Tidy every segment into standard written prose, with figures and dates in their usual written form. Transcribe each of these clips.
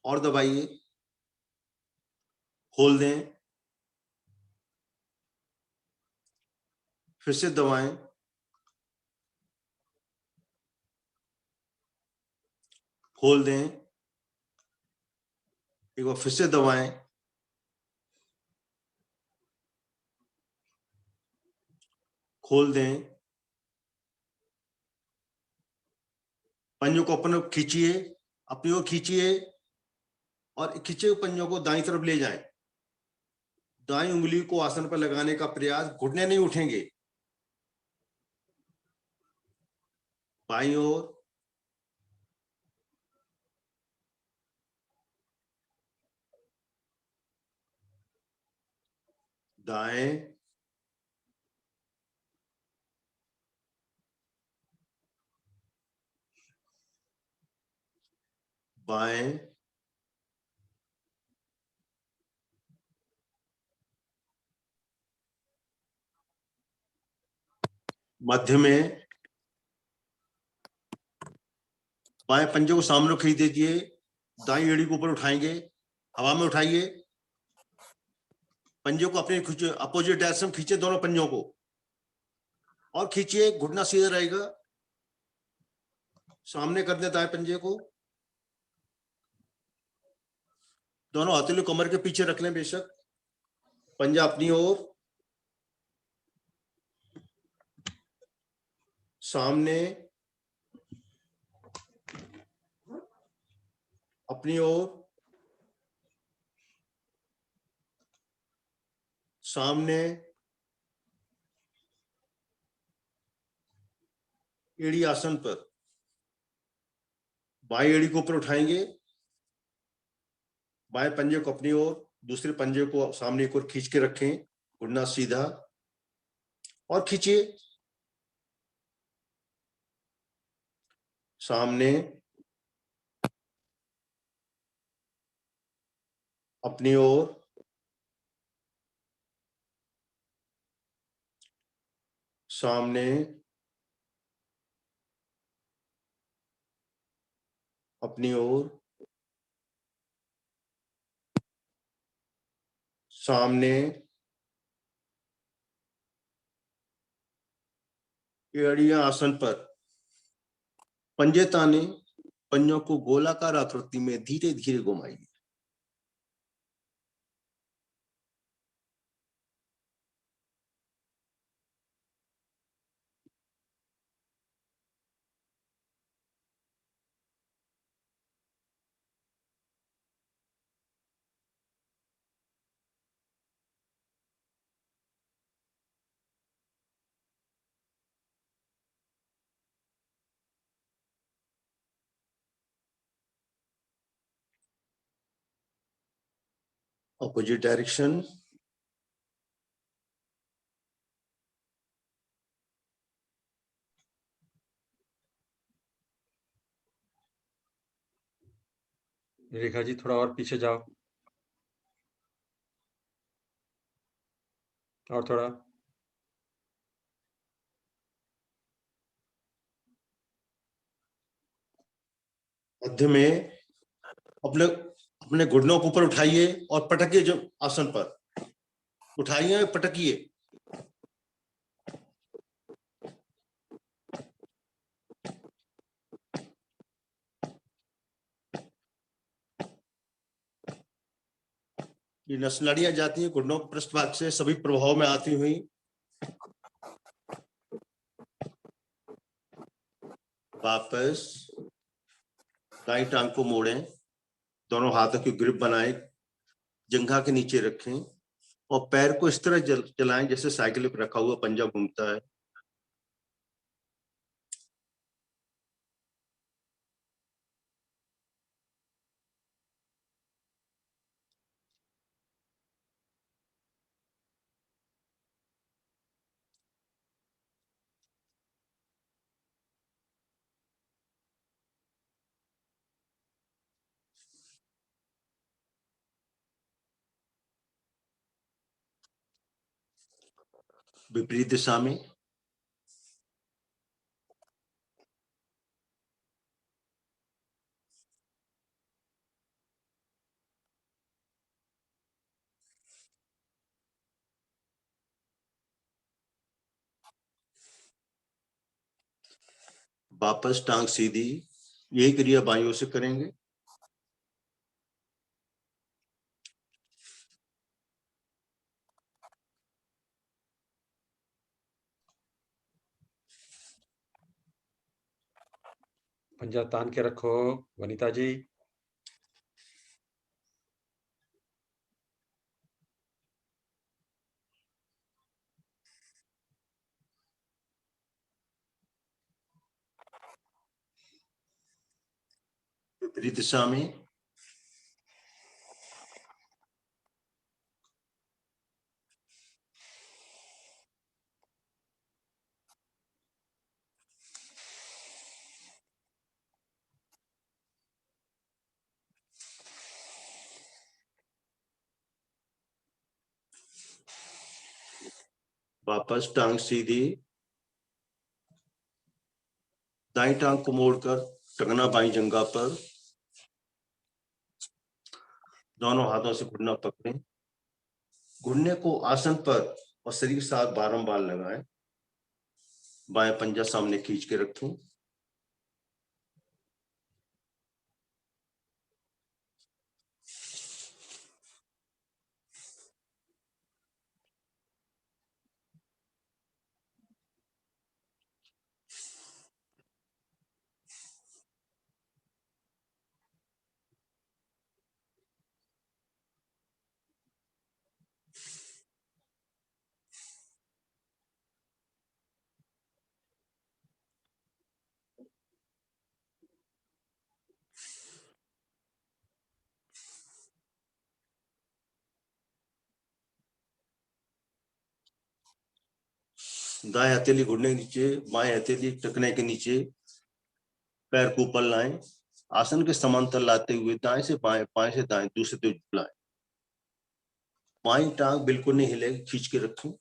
और दबाइए, खोल दें, फिर से दबाएं, खोल दें, एक बार फिर से दबाएं, खोल दें, पंजों को अपने खींचिए, अपनी ओर खींचिए और खींचे हुए पंजों को दाईं तरफ ले जाएं। दाईं उंगली को आसन पर लगाने का प्रयास, घुटने नहीं उठेंगे। बाईं ओर, दाएं, बाएं, मध्य में, बाएं पंजे को सामने खींच दीजिए, दाईं एड़ी को ऊपर उठाएंगे, हवा में उठाइए, पंजों को अपने अपोजिट डायरेक्शन खींचे, दोनों पंजों को, और खींचिए, घुटना सीधा रहेगा, सामने कर दे दाएं पंजे को, दोनों हथेली कमर के पीछे रख लें बेशक, पंजा अपनी ओर, सामने, अपनी ओर, सामने, एड़ी आसन पर, बाएं एड़ी को ऊपर उठाएंगे, बाएं पंजे को अपनी ओर, दूसरे पंजे को सामने की ओर खींच के रखें, घुटना सीधा, और खींचिए, सामने, अपनी ओर, सामने, अपनी ओर, सामने, एड़ियां आसन पर, पंजे ताने, पंजों को गोलाकार आकृति में धीरे धीरे घुमाइए। ऑपोजिट डायरेक्शन, रेखा जी थोड़ा और पीछे जाओ, और थोड़ा, मध्य में, अपने अपने घुटनों को ऊपर उठाइए और पटकिए, जो आसन पर उठाइए, पटकिए, ये नसनाड़ियां जाती हैं घुटनों के पृष्ठभाग से, सभी प्रभाव में आती हुई, वापस दाईं टांग को मोड़ें, दोनों हाथों की ग्रिप बनाएं, जंघा के नीचे रखें और पैर को इस तरह चलाएं जैसे साइकिल पर रखा हुआ पंजा घूमता है। विपरीत दिशा में, वापस टांग सीधी, यही क्रिया बाईं ओर से करेंगे। पंजा तान के रखो वनीता जी। विपरीत दिशा में। वापस टांग सीधी, दाईं टांग को मोड़कर टखना बाईं जंघा पर, दोनों हाथों से घुटना पकड़ें। घुटने को आसन पर और शरीर के साथ बारंबार लगाएं। बाएं पंजा सामने खींच के रखें। दाएं हथेली घुटने के नीचे, बाएं हथेली टखने के नीचे, पैर को ऊपर लाएं। आसन के समांतर लाते हुए दाएं से बाएं, बाएं से दाएं, दूसरे तरफ झुलाएं। बाईं टांग बिल्कुल नहीं हिले, खींच के रखें।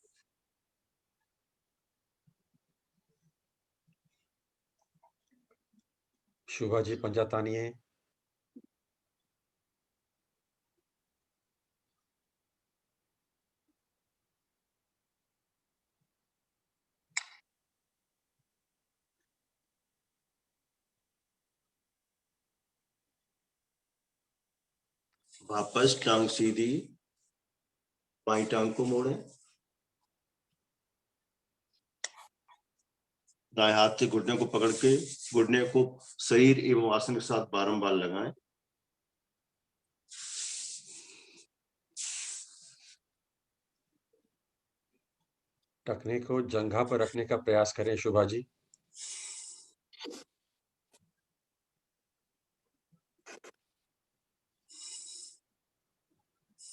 शुभा जी पंजा तानिए। वापस टांग सीधी, बाईं टांग को मोड़ें। दाएं हाथ से घुटने को पकड़ के घुटने को शरीर एवं आसन के साथ बारंबार लगाएं। टखने को जंघा पर रखने का प्रयास करें Shubha ji.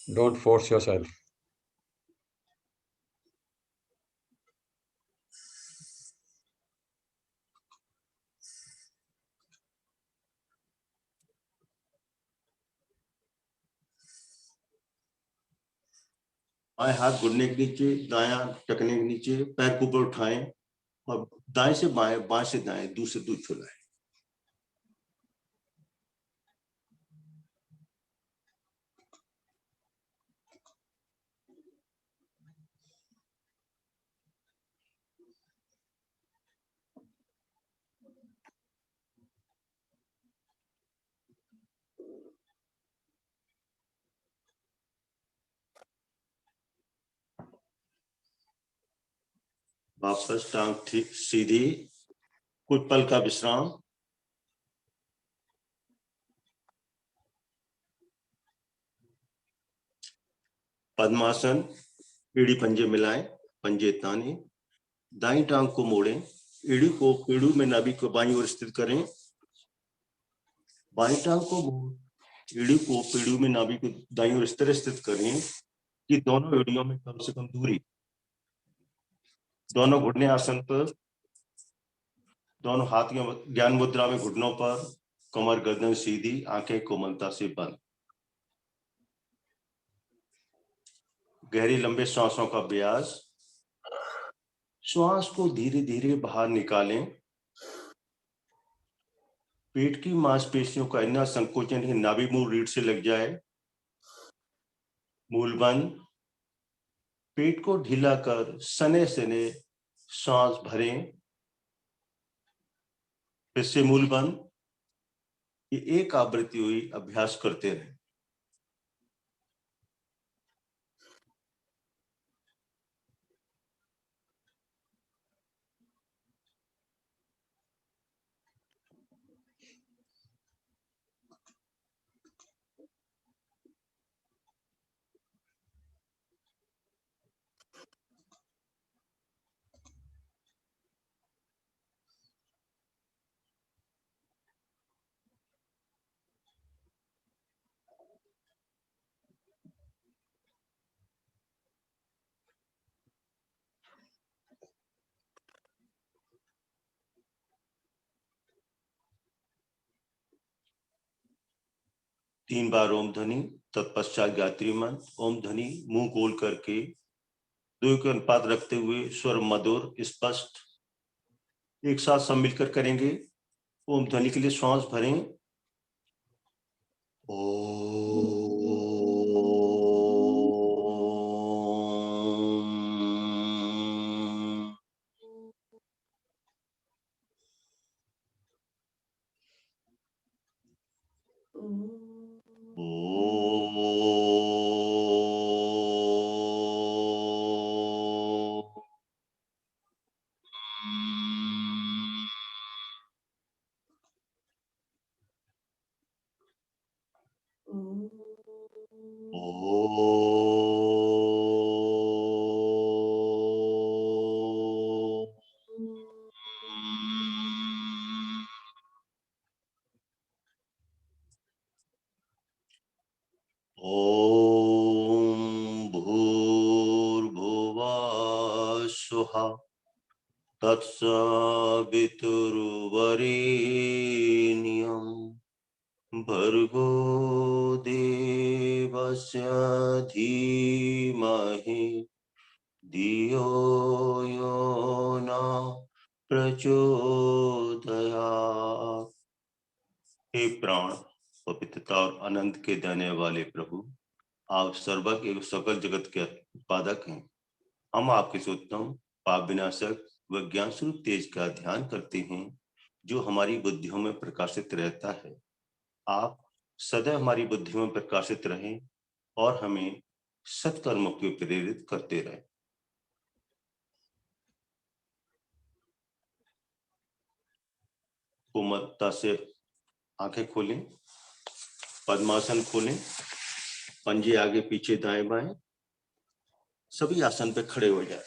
Don't force yourself. बाएं हाथ घुटने के नीचे, दायां टखने के नीचे, पैर को ऊपर उठाएं और दाएं से बाएं, बाएं से दाएं, दूसरे दूध झुलाएं। वापस टांग ठीक सीधी, कुछ पल का विश्राम। पद्मासन, एड़ी पंजे मिलाएं, पंजे ताने, दाईं टांग को मोड़ें, एड़ी को पेड़ू में नाभि को बाईं ओर स्थित करें। बाईं टांग को मोड़ एड़ी को पेड़ू में नाभि को दाईं ओर इस तरह स्थित करें कि दोनों एड़ियों में कम से कम दूरी। दोनों घुटने आसन पर, दोनों हाथ ज्ञान मुद्रा में घुटनों पर, कमर गर्दन सीधी, आंखें कोमलता से बंद। गहरी लंबे श्वासों का अभ्यास। श्वास को धीरे धीरे बाहर निकालें। पेट की मांसपेशियों का इतना संकोचन है नाभि मूल रीढ़ से लग जाए। मूल बंद। पेट को ढीला कर सने सने सांस भरें। फिर से मूल बंद। ये एक आवृत्ति हुई, अभ्यास करते रहे। तीन बार ओम ध्वनि, तत्पश्चात गायत्री मंत्र। ओम ध्वनि मुंह गोल करके दो के अनुपात रखते हुए स्वर मधुर स्पष्ट एक साथ सब मिलकर करेंगे। ओम ध्वनि के लिए श्वास भरें। ओम भूर्भुवः स्वः तत्सवितुर्वरेण्यं भर्गो देवस्य धीमहि धियो यो न प्रचोदयात्। हे प्राण, पवित्रता और आनंद के देने वाले प्रभु, आप सर्वज्ञ एवं सकल जगत के उत्पादक हैं। हम आपके से उत्तम पाप विनाशक व ज्ञान स्वरूप तेज का ध्यान करते हैं, जो हमारी बुद्धियों में प्रकाशित रहता है। आप सदैव हमारी बुद्धियों में प्रकाशित रहें और हमें सत्कर्मों की प्रेरित करते रहें। कोमलता से आंखें खोलें, पद्मासन खोलें, पंजे आगे पीछे दाएं बाएं, सभी आसन पे खड़े हो जाए।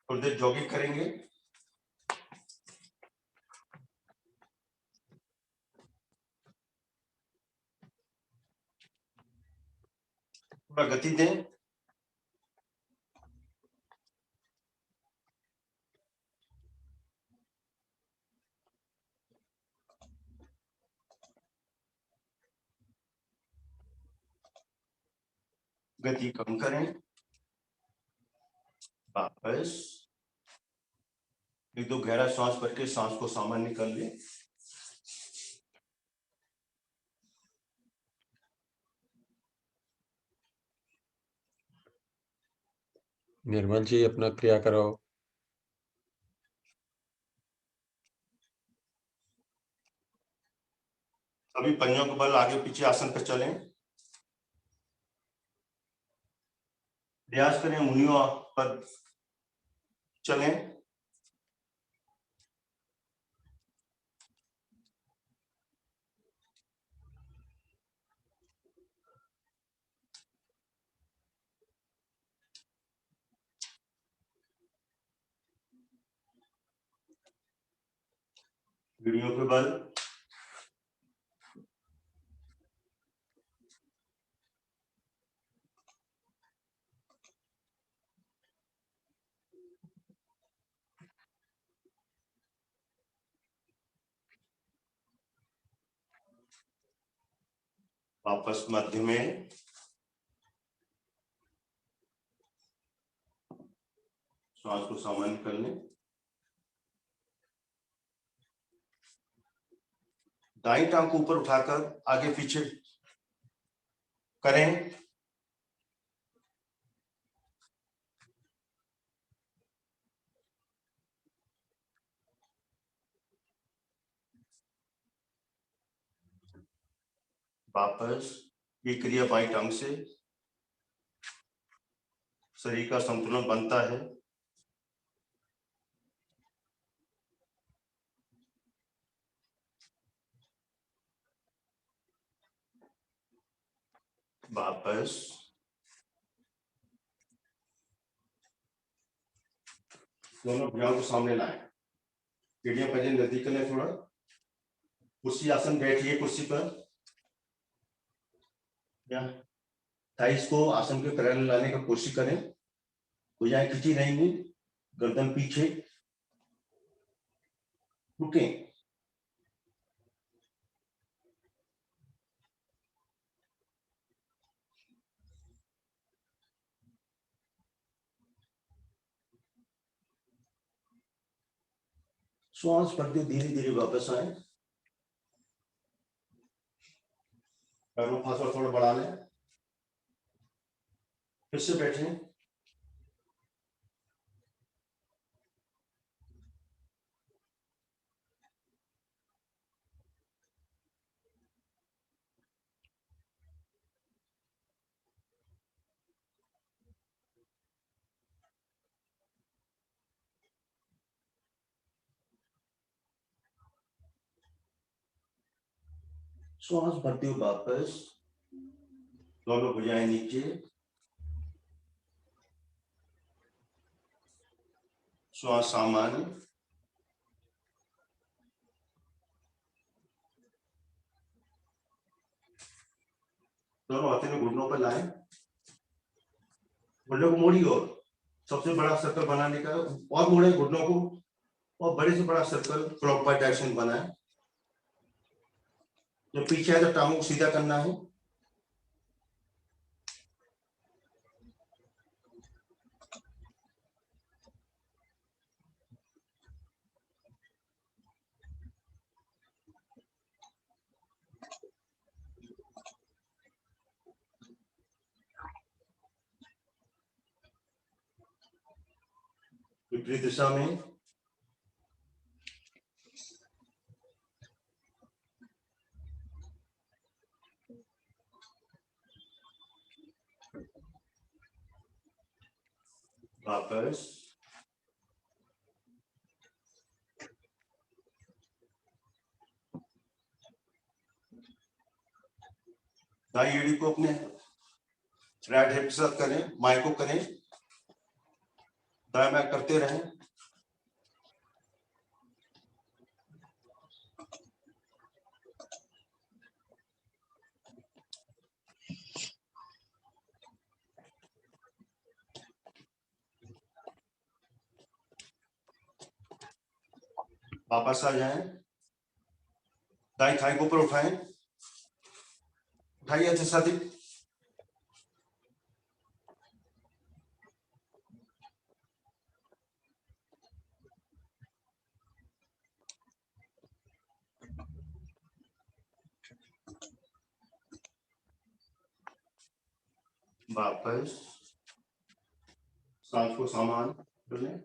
थोड़ी देर जॉगिंग करेंगे। थोड़ा गति दें। गति कम करें। वापस एक दो गहरा सांस भर के सांस को सामान्य कर लें। निर्मल जी, अपना क्रिया करो। अभी पंजों के बल आगे पीछे आसन पर चलें। प्रयास करें उंगलियों पर चलें। वीडियो के बल वापस मध्य में। श्वास को सामान्य कर लें। दाईं टांग को ऊपर उठाकर आगे पीछे करें। वापस ये क्रिया बाईं टांग से, शरीर का संतुलन बनता है। वापस दोनों भुजाओं को सामने लाएं, सीढ़ियां पंजे नजदीक कर लें थोड़ा। कुर्सी आसन बैठिए कुर्सी पर, या थाइस को आसन के पैरेलल लाने की कोशिश करें। भुजाएं खींची रहेंगी, गर्दन पीछे, रुकें। श्वास भरते धीरे धीरे वापस आए। पैरों फासला थोड़ा बढ़ा लें, फिर से बैठें। श्वास भरते हुए वापस, दोनों भुजाएं नीचे, श्वास सामान्य। दोनों हाथों में घुटनों पर लाएं, घुटनों को मोड़िए और सबसे बड़ा सर्कल बनाने का, और मोड़े घुटनों को, और बड़े से बड़ा सर्कल क्लॉकवाइज डायरेक्शन बनाएं। जब पीछे आए तो टांगों को सीधा करना है। विपरीत दिशा में वापस, दाई एड़ी को अपने राइट हिप के साथ करें, बाएं को करें, दाएं बाएं करते रहें। वापस आ जाएं, दाई थाई को ऊपर उठाएं, उठाइए अच्छे साथी। वापस सांस को सामान कर लें।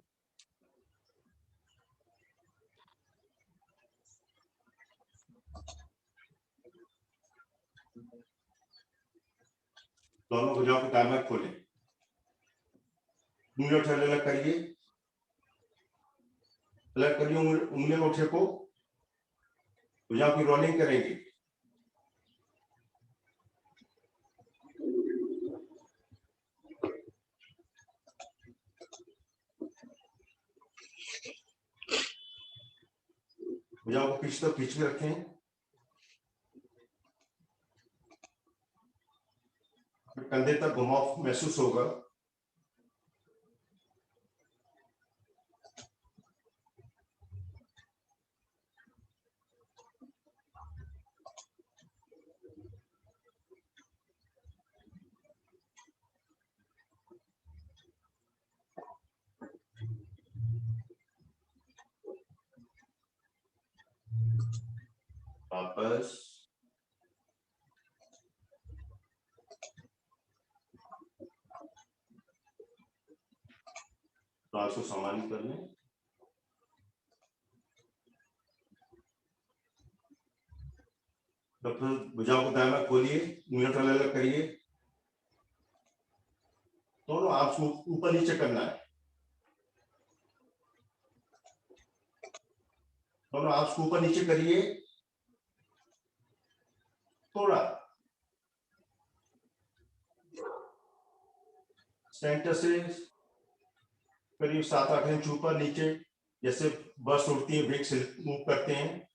दोनों भुजाओं के दाएं खोलें, उंगलियों से अलग करिए, अलग करिए उंगलियों उठे को, भुजाओं की रोलिंग करेंगे। भुजाओं को पीछे तक खींच के रखें, कंधे तक घुमाव महसूस होगा। वापस वापस ट्रांस को सामान्य कर लें। तो फिर भुजाओं को दाएं बाएं खोलिए, मिनट अलग अलग करिए। दोनों आप ऊपर नीचे करना है, दोनों आप ऊपर नीचे करिए। थोड़ा सेंटर से करीब 7-8 इंच ऊपर नीचे, जैसे बस उड़ती है ब्रेक से मूव करते हैं।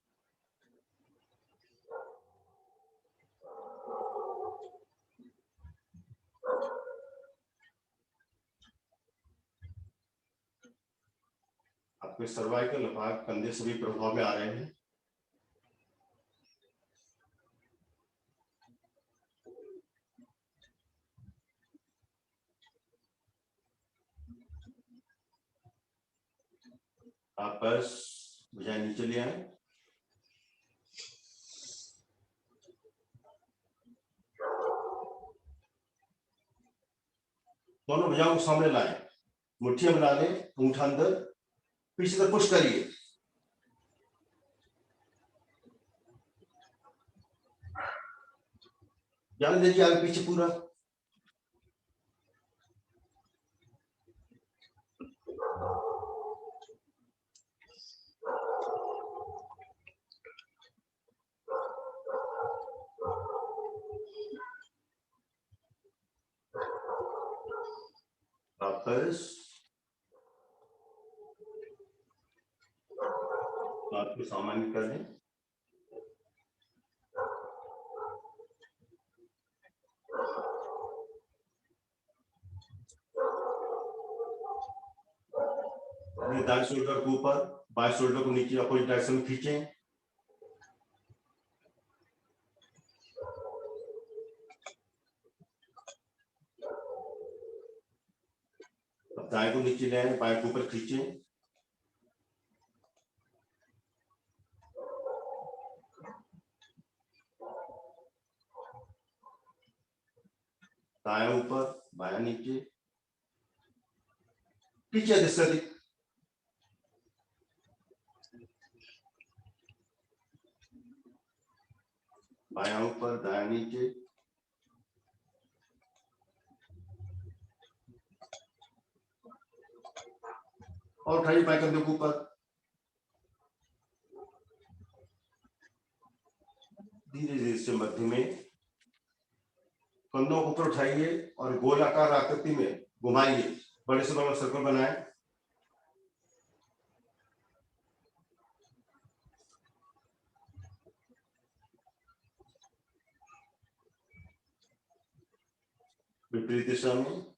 आपके सर्वाइकल भाग, कंधे सभी प्रभाव में आ रहे हैं। आप बस भुजाएं नीचे ले आए। दोनों भुजाओं को सामने लाएं, मुट्ठियां बना लें, अंगूठा अंदर, पीछे तक पुश करिए। जाने दीजिए आगे पीछे पूरा। वापस बात को सामान्य कर लें। अपने दाएं शोल्डर को ऊपर, बाएं शोल्डर को नीचे अपोजिट डायरेक्शन में खींचें। अब दाएं को नीचे ले आए, बाएं को ऊपर खींचें। दाएं ऊपर, बायां नीचे, पीछे अधिक। बायां ऊपर, दायां नीचे, और उठाइए बाएं कंधे को ऊपर। धीरे धीरे से मध्य में कंधों को ऊपर उठाइए और गोलाकार आकृति में घुमाइए, बड़े से बड़ा सर्कल बनाएं। विपरीत दिशा में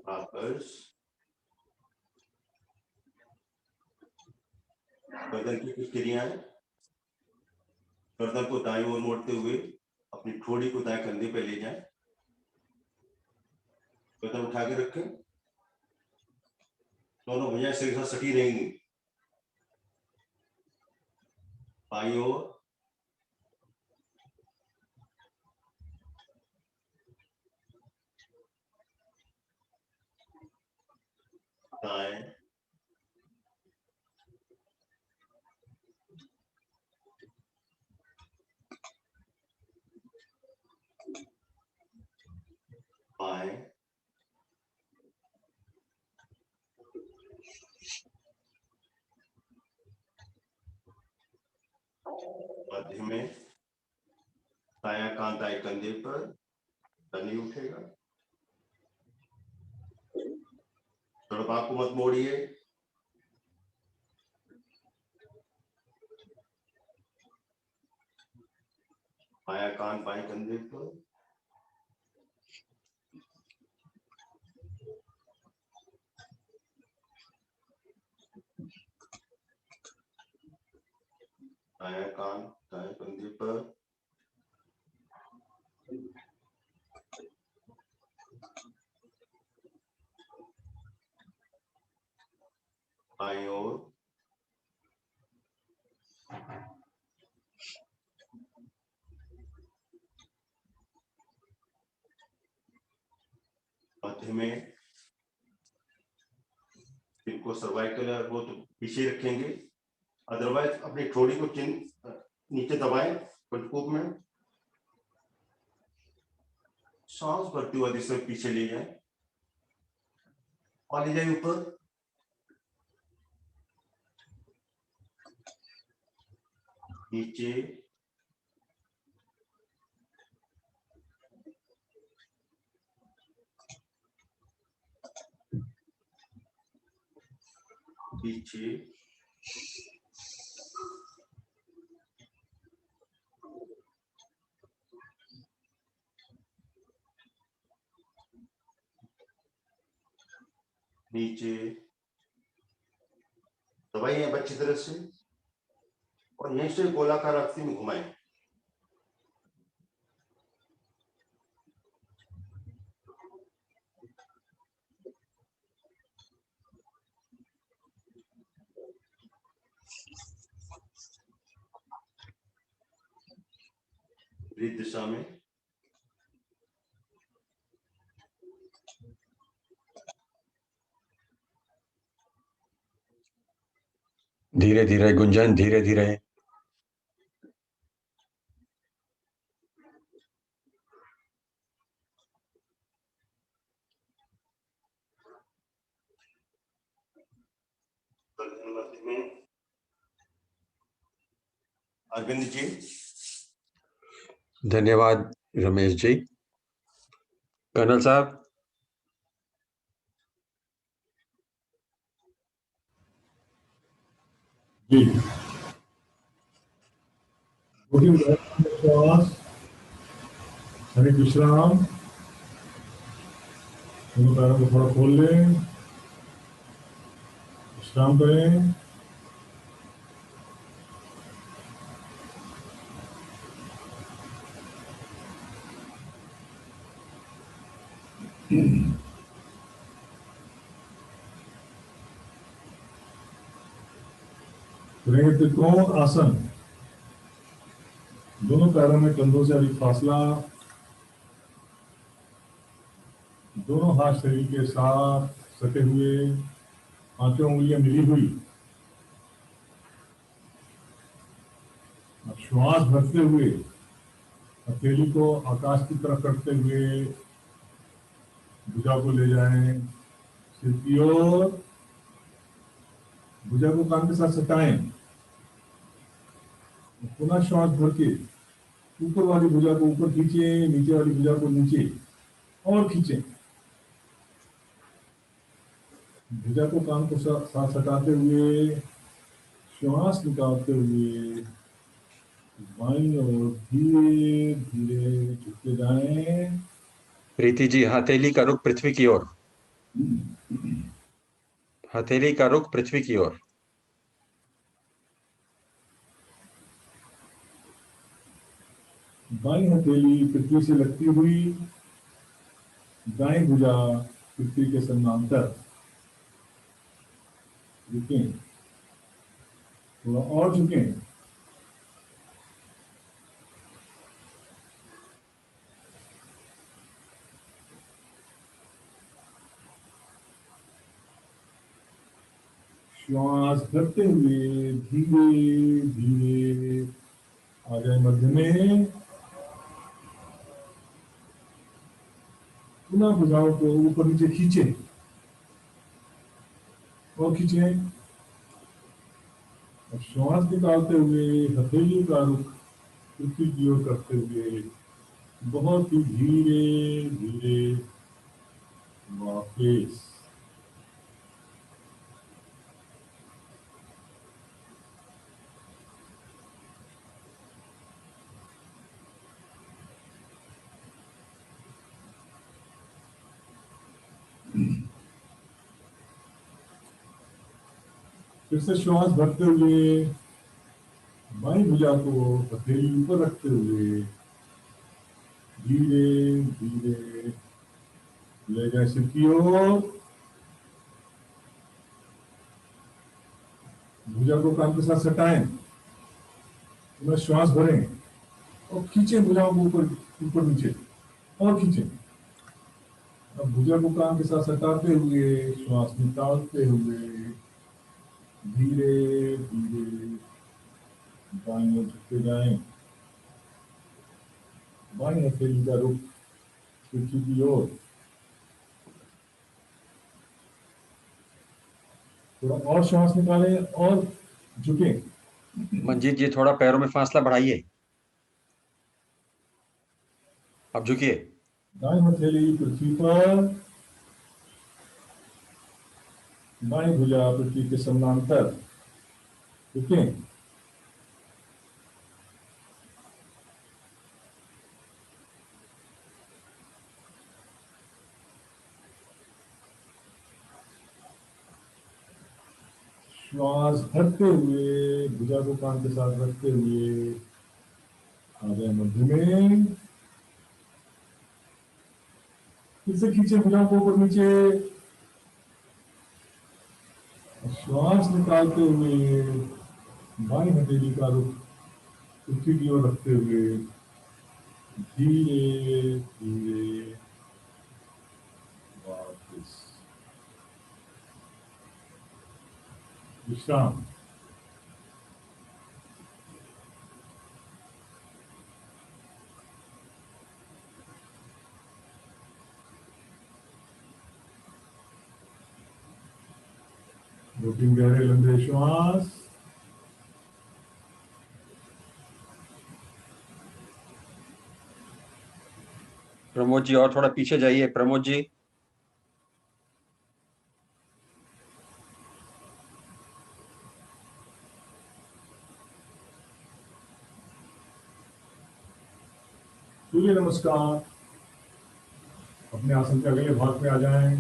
वापस गर्दन की कुछ क्रियाएं। गर्दन को दाईं ओर मोड़ते हुए अपनी ठोड़ी को दाएं कंधे पे ले जाएं। गर्दन उठा के रखें, दोनों भुजाएं शरीर से सटी रहेंगी। बाईं ओर, दाएं, बाएं, मध्य में। दायां कान दाएं कंधे पर, नहीं उठेगा। थोड़ा को मत मोड़िए। बायां कान बाएं कंधे पर, दायां कान दाएं कंधे पर, बाईं ओर, मध्य में, इनको सर्वाइकल वो तो पीछे रखेंगे, अदरवाइज अपनी ठोड़ी को नीचे दबाएं कटकूप में, सांस भरती हुआ जिससे पीछे ले जाए और ले जाए ऊपर, नीचे, पीछे, नीचे, दबाइए अब अच्छी तरह से और यहीं से गोलाकार आकृति में घुमाएं। विपरीत दिशा में, धीरे धीरे गुंजन, धीरे धीरे। मध्य में, अरविंद जी। धन्यवाद रमेश जी। कर्नल साहब। जी, श्वास, क्षणिक विश्राम, दोनों पैरों को थोड़ा खोल लें, विश्राम करें। करेंगे त्रिकोण आसन, दोनों पैरों में कंधों से अधिक फासला, दोनों हाथ शरीर के साथ सटे हुए, हाथों उंगलियां मिली हुई। अब श्वास भरते हुए हथेली को आकाश की तरफ करते हुए भुजा को ले जाएं सिर की ओर, भुजा को कान के साथ सटाएं, पुनः श्वास भर के ऊपर वाली भुजा को ऊपर खींचे, नीचे वाली भुजा को नीचे और खींचे, भुजा को कान को साथ सटाते हुए श्वास निकालते हुए बाईं ओर धीरे धीरे झुकते जाएं। प्रीति जी, हथेली का रुख पृथ्वी की ओर, हथेली का रुख पृथ्वी की ओर। बाईं हथेली पृथ्वी से लगती हुई, दाएं भुजा पृथ्वी के समानांतर। झुकें, थोड़ा और झुकें, श्वास भरते हुए धीरे धीरे आ जाए मध्य में, पुनः भुजाओं को ऊपर नीचे खींचे और खींचे, और श्वास निकालते हुए हथेली का रुख पृथ्वी की ओर करते हुए बहुत ही धीरे धीरे वापस। फिर से श्वास भरते हुए बाईं भुजा को हथेली ऊपर रखते हुए धीरे धीरे ले जाए सिर की ओर, भुजा को कान के साथ सटाएं, मैं श्वास भरें और खींचे भुजाओं को ऊपर ऊपर नीचे और खींचे। अब भुजा को कान के साथ सटाते हुए श्वास निकालते हुए धीरे धीरे बाईं ओर झुकते जाएं। बाईं हथेली का रुख पृथ्वी की ओर। थोड़ा और श्वास निकालें और झुके। मंजीत जी थोड़ा पैरों में फासला बढ़ाइए, अब झुकिए। दाईं हथेली पृथ्वी पर, बाईं भुजा पृथ्वी के समानांतर। झुके। श्वास भरते हुए भुजा को कान के साथ रखते हुए आ जाए मध्य में। फिर से खींचे भुजाओं को ऊपर नीचे। श्वास निकालते हुए बाईं हथेली का रुख पृथ्वी की ओर रखते हुए धीरे धीरे वापस विश्राम। दो तीन गहरे लंबे श्वास। प्रमोद जी और थोड़ा पीछे जाइए, प्रमोद जी। सूर्य नमस्कार। अपने आसन के अगले भाग पे आ जाएं।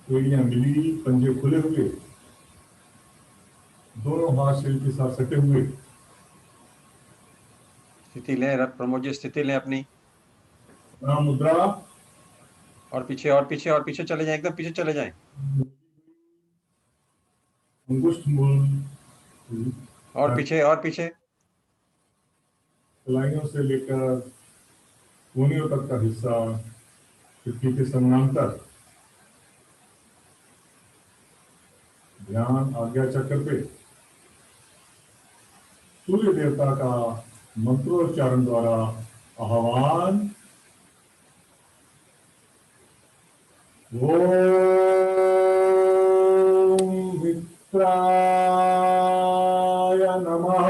एड़ियां मिली, पंजे खुले हुए, दोनों हाथ शरीर के साथ सटे हुए। स्थिति लें प्रमोद जी, स्थिति लें अपनी। प्रणाम मुद्रा। और पीछे और पीछे और पीछे चले जाएं, एकदम पीछे चले जाएं। अंगुष्ठ मूल और पीछे और पीछे। कलाइयों से लेकर कोहनियों तक का हिस्सा पृथ्वी के समानांतर। ध्यान आज्ञा चक्र पे। सूर्य देवता का मंत्रोच्चारण द्वारा आह्वान। ओम मित्राय नमः।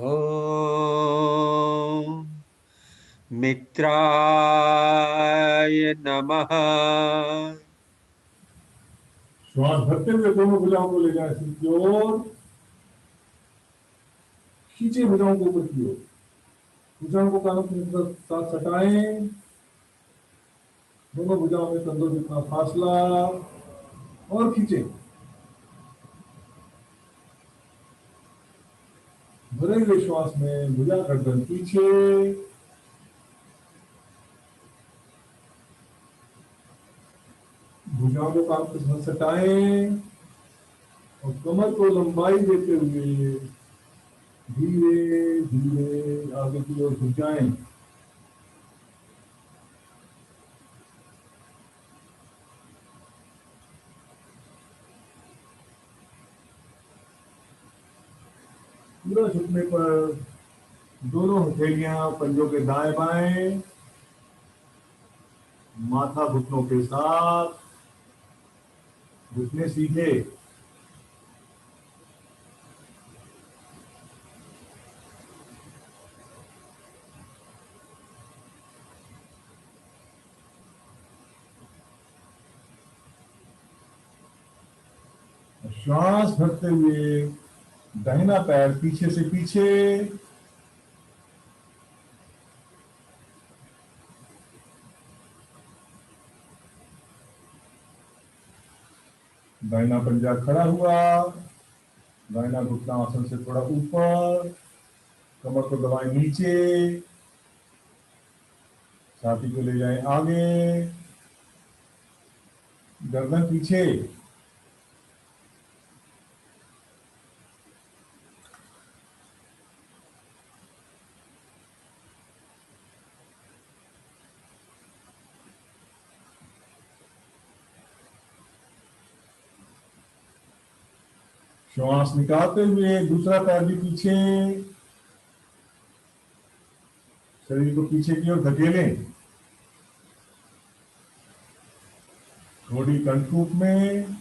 ओम मित्राय नमः। श्वास भरते हुए दोनों भुजाओं को ले जाए सिर की ओर। खींचे भुजाओं को ऊपर की ओर। भुजाओं को कानों के साथ सटाएं। दोनों भुजाओं में कंधों जितना फासला और खींचे। भरे हुए श्वास में भुजा गर्दन पीछे। भुजाओं को कानों के साथ सटाएं और कमर को लंबाई देते हुए धीरे धीरे आगे की ओर झुक जाएं। पूरा झुकने पर दोनों हथेलियां पंजों के दाएं बाएं, माथा घुटनों के साथ घुटने सीधे। श्वास भरते हुए दाहिना पैर पीछे से पीछे। दाहिना पंजा खड़ा हुआ। दाहिना घुटना आसन से थोड़ा ऊपर। कमर को दबाएं नीचे। छाती को ले जाएं आगे। गर्दन पीछे, श्वास निकालते हुए दूसरा पैर भी पीछे, शरीर को पीछे की ओर धकेलें, थोड़ी कंठकूप में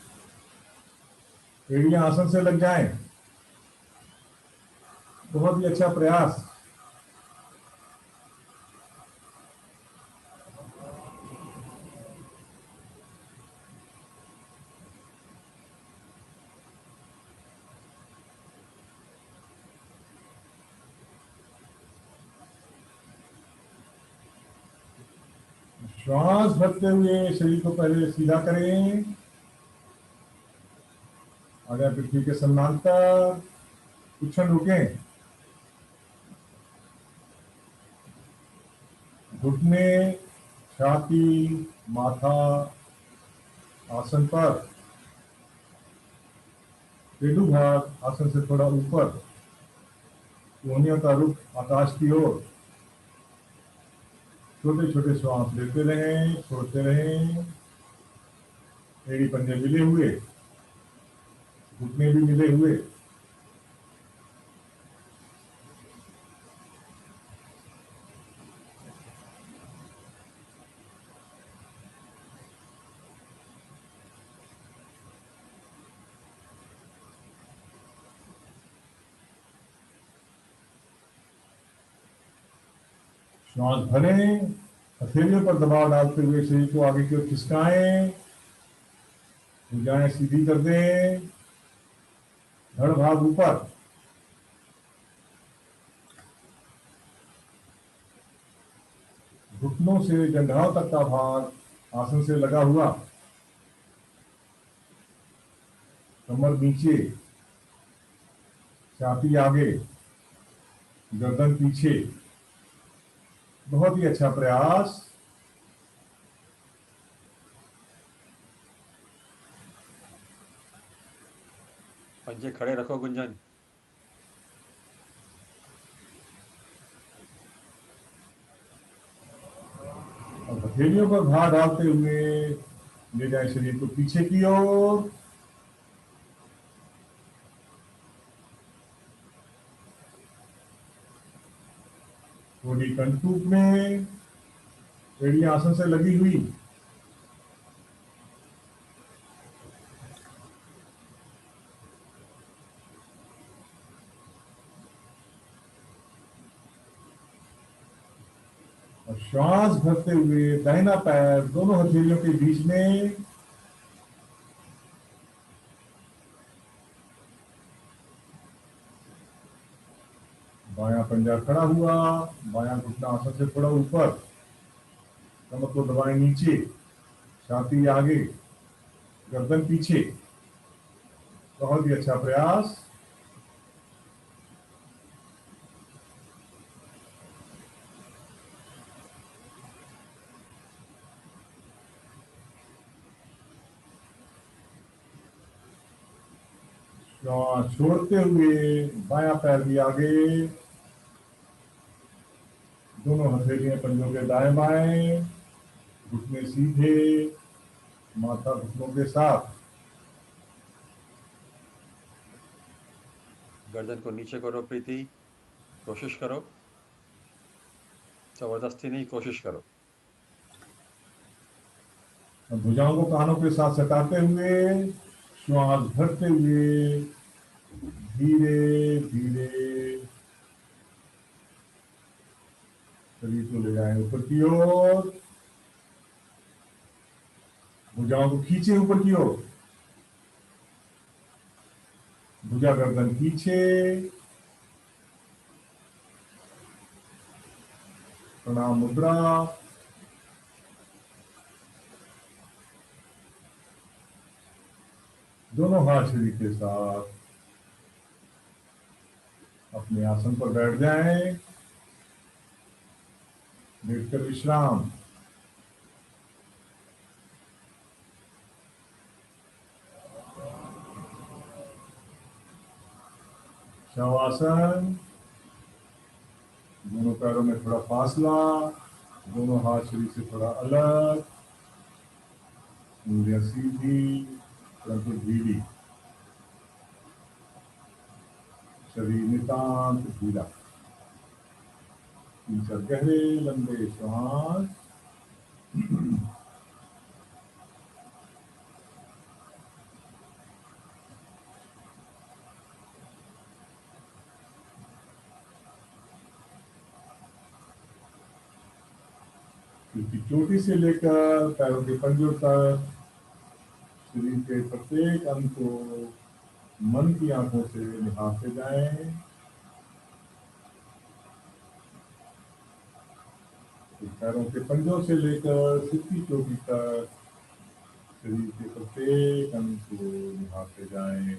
एड़ियां आसन से लग जाएं। बहुत ही अच्छा प्रयास। श्वास भरते हुए शरीर को पहले सीधा करें, आगे पृथ्वी के समानांतर, कुछ क्षण रुकें, घुटने, छाती, माथा आसन पर, पेडू भाग आसन से थोड़ा ऊपर, कोहनियों का रुख आकाश की ओर। छोटे छोटे श्वास लेते रहें, छोड़ते रहें, एड़ी पंजे मिले हुए, घुटने भी मिले हुए। श्वास भरें, हथेलियों पर दबाव डालते हुए शरीर को आगे की ओर खिसकाएं, भुजाएं सीधी कर दें, धड़ भाग ऊपर, घुटनों से जंघाओं तक का भाग आसन से लगा हुआ, कमर नीचे, छाती आगे, गर्दन पीछे। बहुत ही अच्छा प्रयास। पंजे खड़े रखो गुंजन। और हथेलियों पर भार डालते हुए ले जाए शरीर को पीछे की ओर, थोड़ी कंठकूप में, एड़ियां आसन से लगी हुई, और श्वास भरते हुए दाहिना पैर दोनों हथेलियों के बीच में, बायां पंजा खड़ा हुआ, बायां घुटना आसन से थोड़ा ऊपर, कमर को दबाएं नीचे, छाती आगे, गर्दन पीछे। बहुत ही अच्छा प्रयास। श्वास छोड़ते हुए बायां पैर भी आगे, दोनों हथेलियां पंजों के दाएं बाएं, घुटने सीधे, माथा घुटनों के साथ। गर्दन को नीचे करो प्रीति, कोशिश करो, जबरदस्ती नहीं, कोशिश करो। भुजाओं को कानों के साथ सटाते हुए श्वास भरते हुए धीरे धीरे शरीर को ले जाएं ऊपर की ओर, भुजाओं को खींचे ऊपर की ओर, भुजा गर्दन पीछे, प्रणाम मुद्रा। दोनों हाथ शरीर के साथ अपने आसन पर बैठ जाएं, बैठकर विश्राम। आसन, दोनों पैरों में थोड़ा फासला, दोनों हाथ शरीर से थोड़ा अलग, उंगलियां सीधी परंतु ढीली, शरीर नितांत ढीला। 3-4 गहरे लंबे श्वास। क्योंकि चोटी से लेकर पैरों के पंजों तक शरीर के प्रत्येक अंग को मन की आंखों से निहारते जाएं। पैरों के पंजों से लेकर सिर की चोटी तक शरीर के प्रत्येक अंग को निहारते जाएं,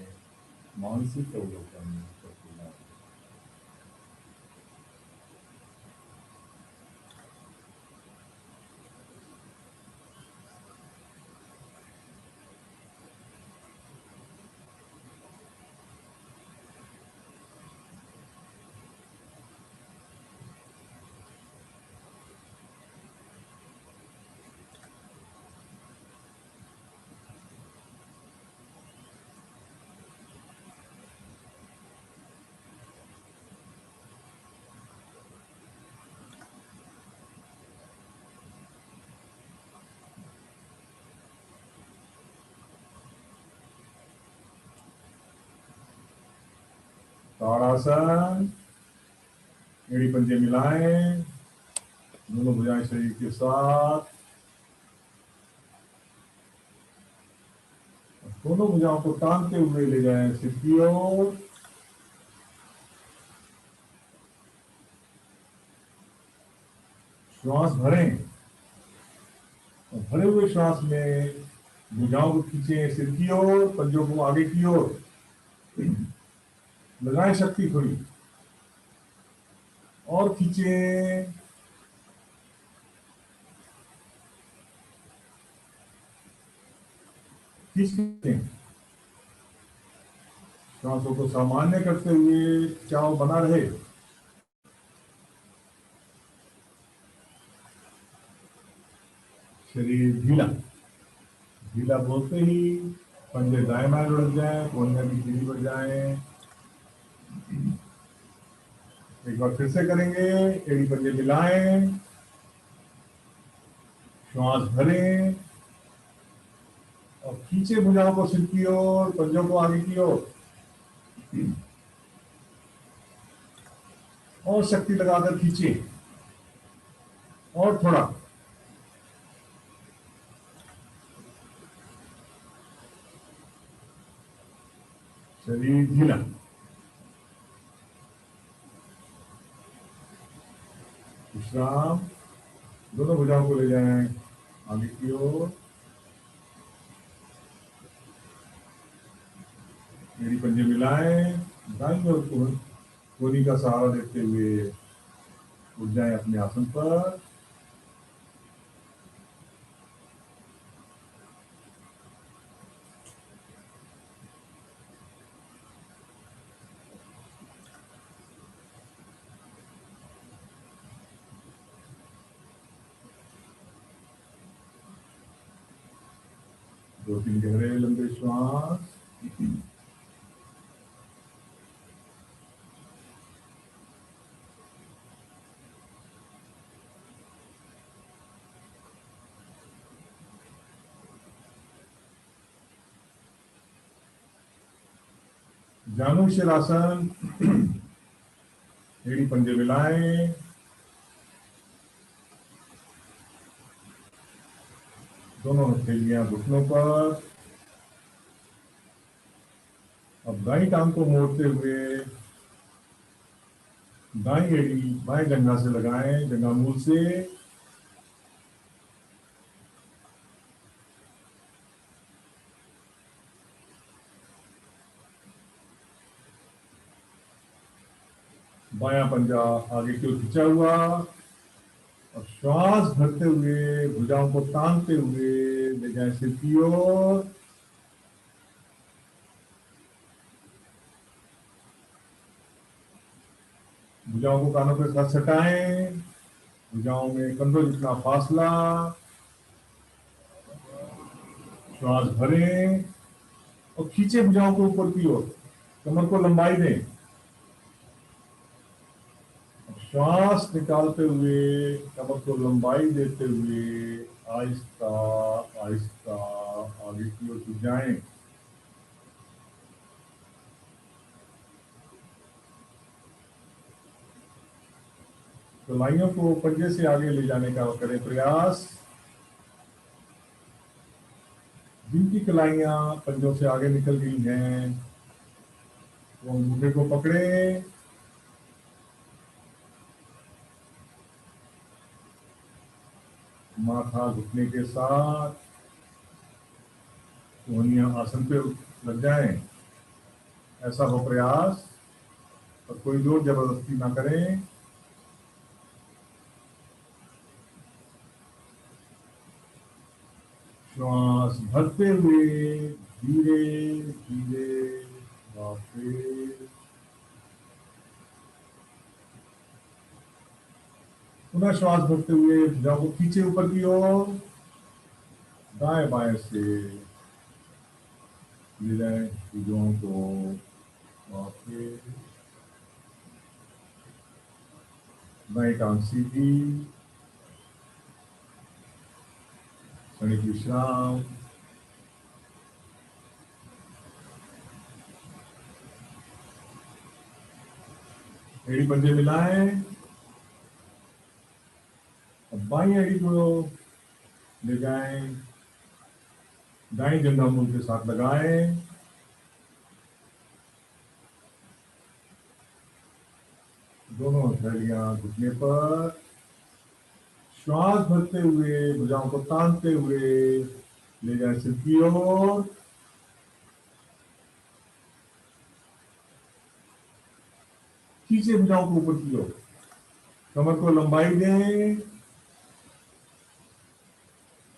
मानसिक अवलोकन करते जाएं। ताड़ासन, एड़ी पंजे मिलाएं, दोनों भुजाएं शरीर के साथ, दोनों भुजाओं को तानते हुए ले जाएं सिर की ओर। श्वास भरें और भरे हुए श्वास में भुजाओं को खींचे सिर की ओर, पंजों को आगे की ओर लगाएं शक्ति थोड़ी और खींचे। खींचते श्वासों को सामान्य करते हुए चाव बना रहे। शरीर ढीला ढीला बोलते ही पंजे दाएं बाएं लुढ़क जाए, कोहनियां भी ढीली बढ़ जाए। एक बार फिर से करेंगे। एड़ी पंजे मिलाएं, श्वास भरें और खींचे भुजाओं को सिर की ओर, पंजों को आगे की ओर और शक्ति लगाकर खींचे और थोड़ा। शरीर ढीला। विश्राम। दोनों भुजाओं को ले जाएं आगे की ओर। मेरी पंजे मिलाएं, दाईं ओर कोहनी का सहारा देते हुए उठ जाएं अपने आसन पर। दो तीन गहरे लंबे श्वास। जानु शिरासन। एड़ी पंजे मिलाएं, दोनों हथेलियां घुटनों पर। अब दाईं टांग को मोड़ते हुए दाईं एड़ी बाएं जंघा से लगाएं, जंघा मूल से। बायां पंजा आगे की ओर खिंचा हुआ और श्वास भरते हुए भुजाओं को तानते हुए ले जाएं सिर की ओर। भुजाओं को कानों के साथ सटाएं, भुजाओं में कंधों जितना फासला, श्वास भरें और खींचे भुजाओं को ऊपर की ओर, कमर को लंबाई दें। श्वास निकालते हुए कमर को लंबाई देते हुए आहिस्ता आहिस्ता आगे की ओर झुक जाएं। कलाइयों को पंजे से आगे ले जाने का करें प्रयास। जिनकी कलाइयां पंजों से आगे निकल गई हैं वो अंगूठे को पकड़े, माथा घुटने के साथ कोहनियां आसन पे लग जाएं। ऐसा हो प्रयास, और कोई जोर जबरदस्ती ना करें। श्वास भरते हुए धीरे धीरे वापस, पुनः श्वास भरते हुए भुजाओं को खींचे ऊपर की ओर, दाएं बाएं से ले जाएं भुजाओं को वापस। दाएं टांग सीधी, क्षणिक विश्राम। एड़ी पंजे मिलाएं। अब बाई एड़ी को ले जाएं, दाएं जंघा मूल के साथ लगाएं। दोनों हथेलियां घुटने पर, श्वास भरते हुए भुजाओं को तानते हुए ले जाएं सिर की ओर। खींचे भुजाओं को ऊपर की ओर, कमर को लंबाई दें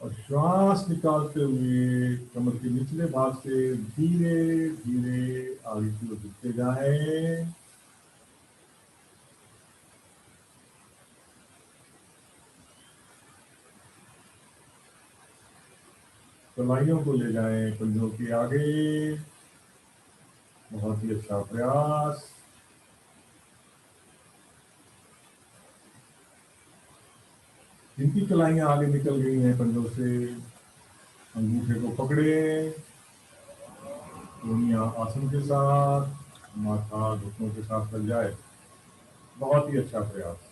और श्वास निकालते हुए कमर के निचले भाग से धीरे धीरे आगे की ओर झुकते जाएं। कलाइयों को ले जाएं कंधों के आगे। बहुत ही अच्छा प्रयास। जिनकी कलाइयां आगे निकल गई हैं कंधों से, अंगूठे को पकड़े, कोहनियां आसन के साथ, माथा घुटनों के साथ लग जाए। बहुत ही अच्छा प्रयास।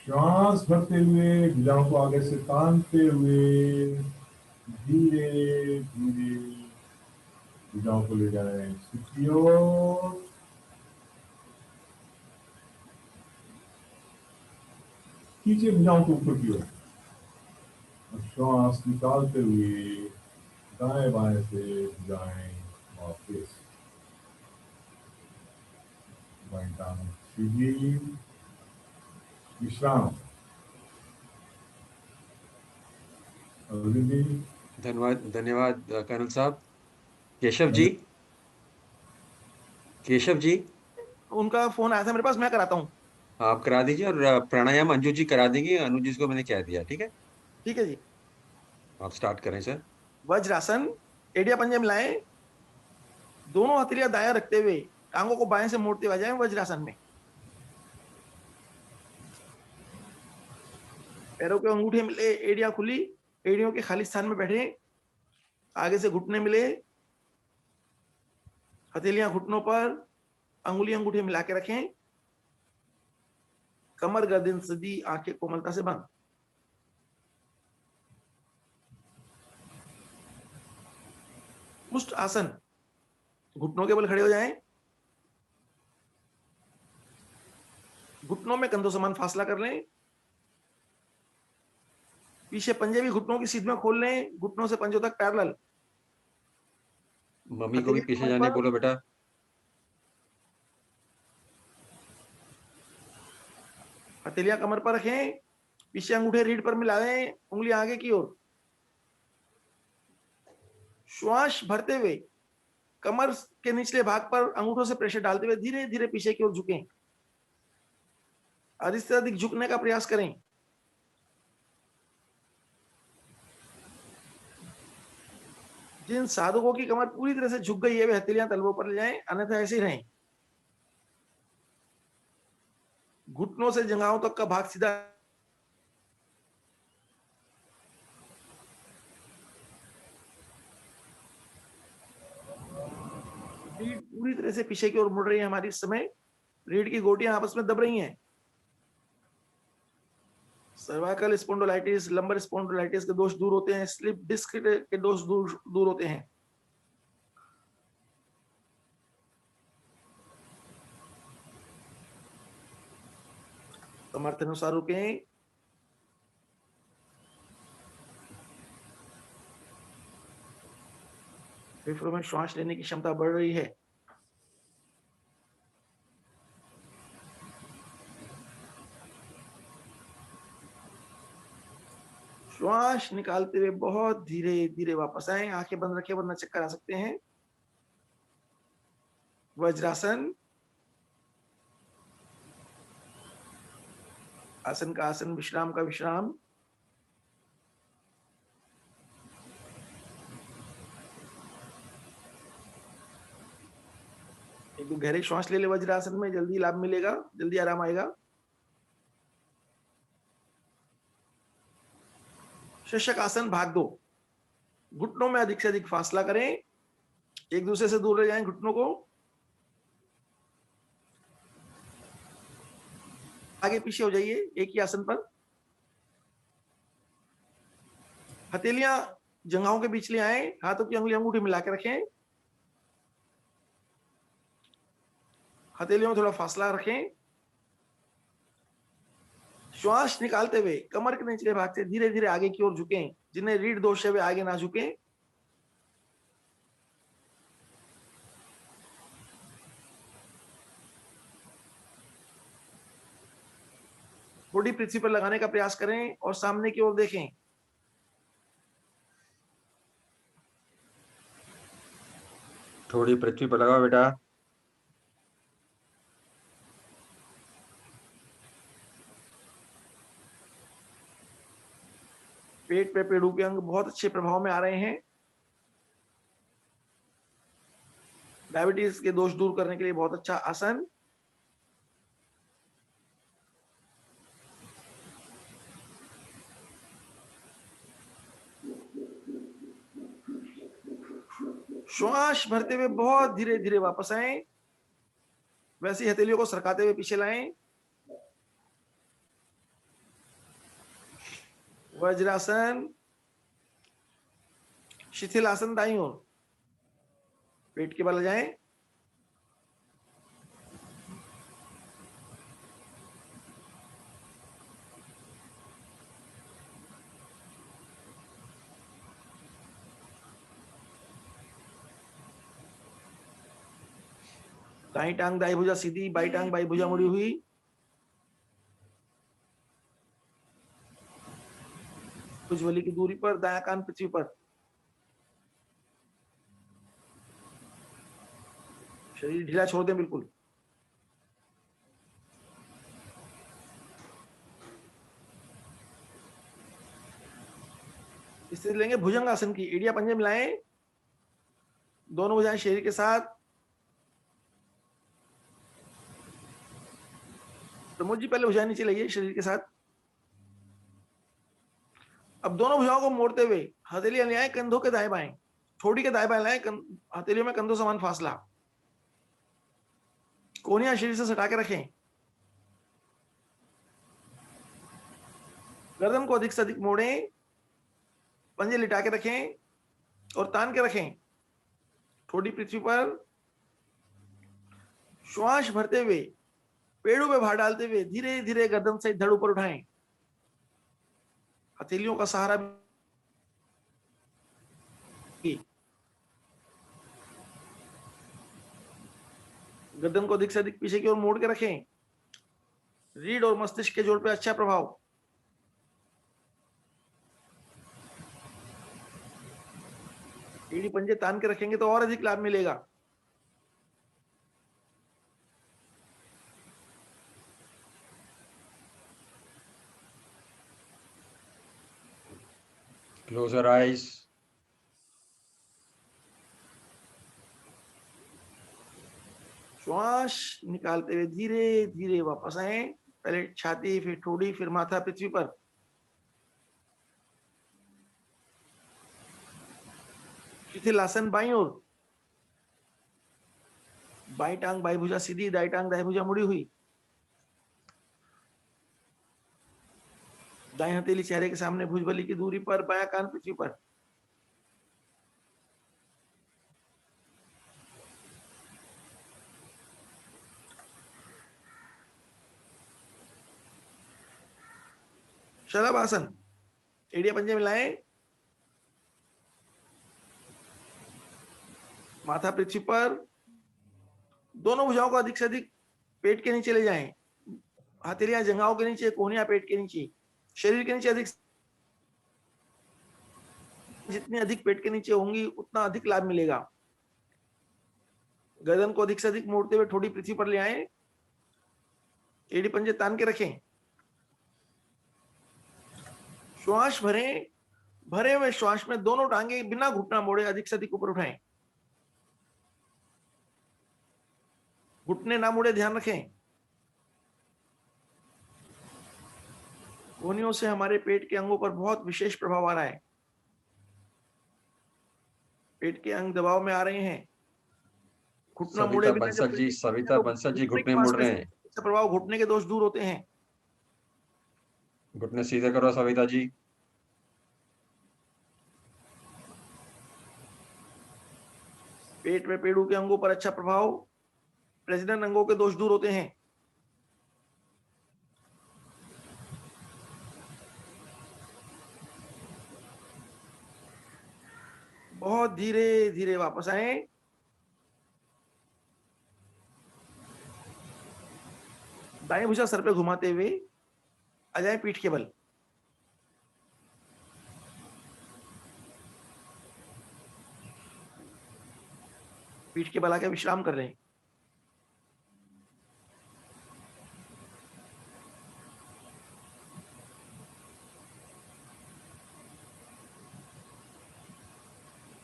श्वास भरते हुए भुजाओं को आगे से तानते हुए धीरे धीरे भुजाओं को ले जाएं सिर की ओर। खींचे भुजाओं को ऊपर की ओर और श्वास निकालते हुए दाएं बाएं से भुजाएं वापस। बाएं टांग सीधी, विश्राम। अरविंद जी। धन्यवाद धन्यवाद कर्नल साहब। केशव जी, केशव जी, उनका फोन आया था मेरे पास, मैं कराता हूँ। आप करा दीजिए, और प्राणायाम अंजू जी करा देंगी। अनु जी को मैंने कह दिया, ठीक है। ठीक है जी। आप स्टार्ट करें सर। वज्रासन, एडिया पंजे मिलाएं, दोनों हथेलियां दाएं रखते हुए टांगों को बाएं से मोड़ते हुए जाएं वज्रासन में। पैरों के अंगूठे मिले, एड़ियां खुली, एड़ियों के खाली स्थान में बैठे, आगे से घुटने मिले, हथेलियां घुटनों पर, अंगुली अंगूठे मिला के रखें, कमर गर्दन सीधी, आंखें कोमलता से बंद। मुष्ट आसन, घुटनों के बल खड़े हो जाएं, घुटनों में कंधों समान फासला कर लें, पीछे पंजे भी घुटनों की सीध में खोल लें, घुटनों से पंजों तक पैरेलल। मम्मी को भी पीछे जाने बोलो बेटा। हथेलियां कमर पर रखें, पीछे अंगूठे रीढ़ पर मिला दें, उंगली आगे की ओर। श्वास भरते हुए कमर के निचले भाग पर अंगूठों से प्रेशर डालते हुए धीरे धीरे पीछे की ओर झुकें। अधिक से अधिक झुकने का प्रयास करें। जिन साधकों की कमर पूरी तरह से झुक गई है वे हथेलियां तलवों पर ले जाएं, अन्यथा ऐसे ही रहें। घुटनों से जंघाओं तक का भाग सीधा। रीढ़ पूरी तरह से पीछे की ओर मुड़ रही है हमारी इस समय। रीढ़ की गोटियां आपस में दब रही हैं। सर्वाइकल स्पॉन्डिलाइटिस, लंबर स्पॉन्डिलाइटिस के दोष दूर होते हैं, स्लिप डिस्क के दोष दूर होते हैं। समर्थ अनुसार रुकें। फेफड़ों में श्वास लेने की क्षमता बढ़ रही है। श्वास निकालते हुए बहुत धीरे धीरे वापस आए। आंखें बंद रखें वरना चक्कर आ सकते हैं। वज्रासन, आसन का आसन, विश्राम का विश्राम। एक दो गहरी श्वास ले ले वज्रासन में, जल्दी लाभ मिलेगा, जल्दी आराम आएगा। शीर्षक आसन भाग 2। घुटनों में अधिक से अधिक फासला करें, एक दूसरे से दूर रह जाएं घुटनों को। आगे पीछे हो जाइए एक ही आसन पर। हथेलियां जंघाओं के बीच ले आए, हाथों की अंगुली अंगूठी मिला के रखें। हथेलियों में थोड़ा फासला रखें। श्वास निकालते हुए कमर के निचले भाग से धीरे धीरे आगे की ओर झुकें। जिन्हें रीढ़ दोष है वे आगे ना झुकें। बॉडी पृथ्वी पर लगाने का प्रयास करें और सामने की ओर देखें। थोड़ी पृथ्वी पर लगाओ बेटा। पेट पे पेड़ों के अंग बहुत अच्छे प्रभाव में आ रहे हैं। डायबिटीज के दोष दूर करने के लिए बहुत अच्छा आसन। श्वास भरते हुए बहुत धीरे धीरे वापस आए। वैसी हथेलियों को सरकाते हुए पीछे लाएं। वज्रासन, शिथिल आसन दाईं ओर। पेट के बल जाएं। दाई टांग दाई भुजा सीधी, बाई टांग बाई भुजा मुड़ी हुई। उज्ज्वली की दूरी पर, दाया कान पृथ्वी पर। शरीर ढीला छोड़ दें बिल्कुल। स्थिति लेंगे भुजंग आसन की। एड़िया पंजे मिलाएं, दोनों भुजाएं शरीर के साथ। प्रमोद जी पहले भुजाएं नीचे लाइए शरीर के साथ। अब दोनों भुजाओं को मोड़ते हुए हथेलियां ले आए कंधों के दाएं बाएं। ठोड़ी के दाएं बाएं लाएं, हथेलियों में कंधों समान फासला। कोहनियां शरीर से सटा के रखें। गर्दन को अधिक से अधिक मोड़ें, पंजे लिटा के रखें और तान के रखें। ठोड़ी पृथ्वी पर। श्वास भरते हुए पेड़ों पे भार डालते हुए धीरे धीरे गर्दन से धड़ ऊपर उठाएं। हथेलियों का सहारा भी। गर्दन को अधिक से अधिक पीछे की ओर मोड़ के रखें। रीढ़ और मस्तिष्क के जोड़ पे अच्छा प्रभाव। एड़ी पंजे तान के रखेंगे तो और अधिक लाभ मिलेगा। Close your eyes. श्वास निकालते हुए धीरे धीरे वापस आए। पहले छाती, फिर ठोड़ी, फिर माथा पृथ्वी पर। शिथिलासन बाईं ओर। बाई टांग बाई भुजा सीधी, दाई टांग दाई भुजा मुड़ी हुई। दाई हथेली चेहरे के सामने भुजबली की दूरी पर, बायां कान पृथ्वी पर। शलभ आसन। एड़िया पंजे मिलाएं, माथा पृथ्वी पर, दोनों भुजाओं को अधिक से अधिक पेट के नीचे ले जाएं। हथेलियां जंघाओं के नीचे, कोहनियां पेट के नीचे, शरीर के नीचे अधिक। जितनी अधिक पेट के नीचे होंगी उतना अधिक लाभ मिलेगा। गर्दन को अधिक से अधिक मोड़ते हुए ठोड़ी पृथ्वी पर ले आए। एड़ी पंजे तान के रखें। श्वास भरें। भरे हुए श्वास में दोनों टांगे बिना घुटना मोड़े अधिक से अधिक ऊपर उठाएं। घुटने ना मुड़े, ध्यान रखें। कोहनियों से हमारे पेट के अंगों पर बहुत विशेष प्रभाव आ रहा है। पेट के अंग दबाव में आ रहे हैं। घुटना मुड़े सविता बिना जब बंसल जी, सविता बंसल जी घुटने मुड़ रहे हैं। प्रभाव, घुटने के दोष दूर होते हैं। घुटने सीधे करो सविता जी। पेट में पेड़ों के अंगों पर अच्छा प्रभाव, प्रजनन अंगों के दोष दूर होते हैं। बहुत धीरे धीरे वापस आए। दाएं भुजा सर पे घुमाते हुए आ जाए पीठ के बल। पीठ के बल आके विश्राम कर रहे हैं।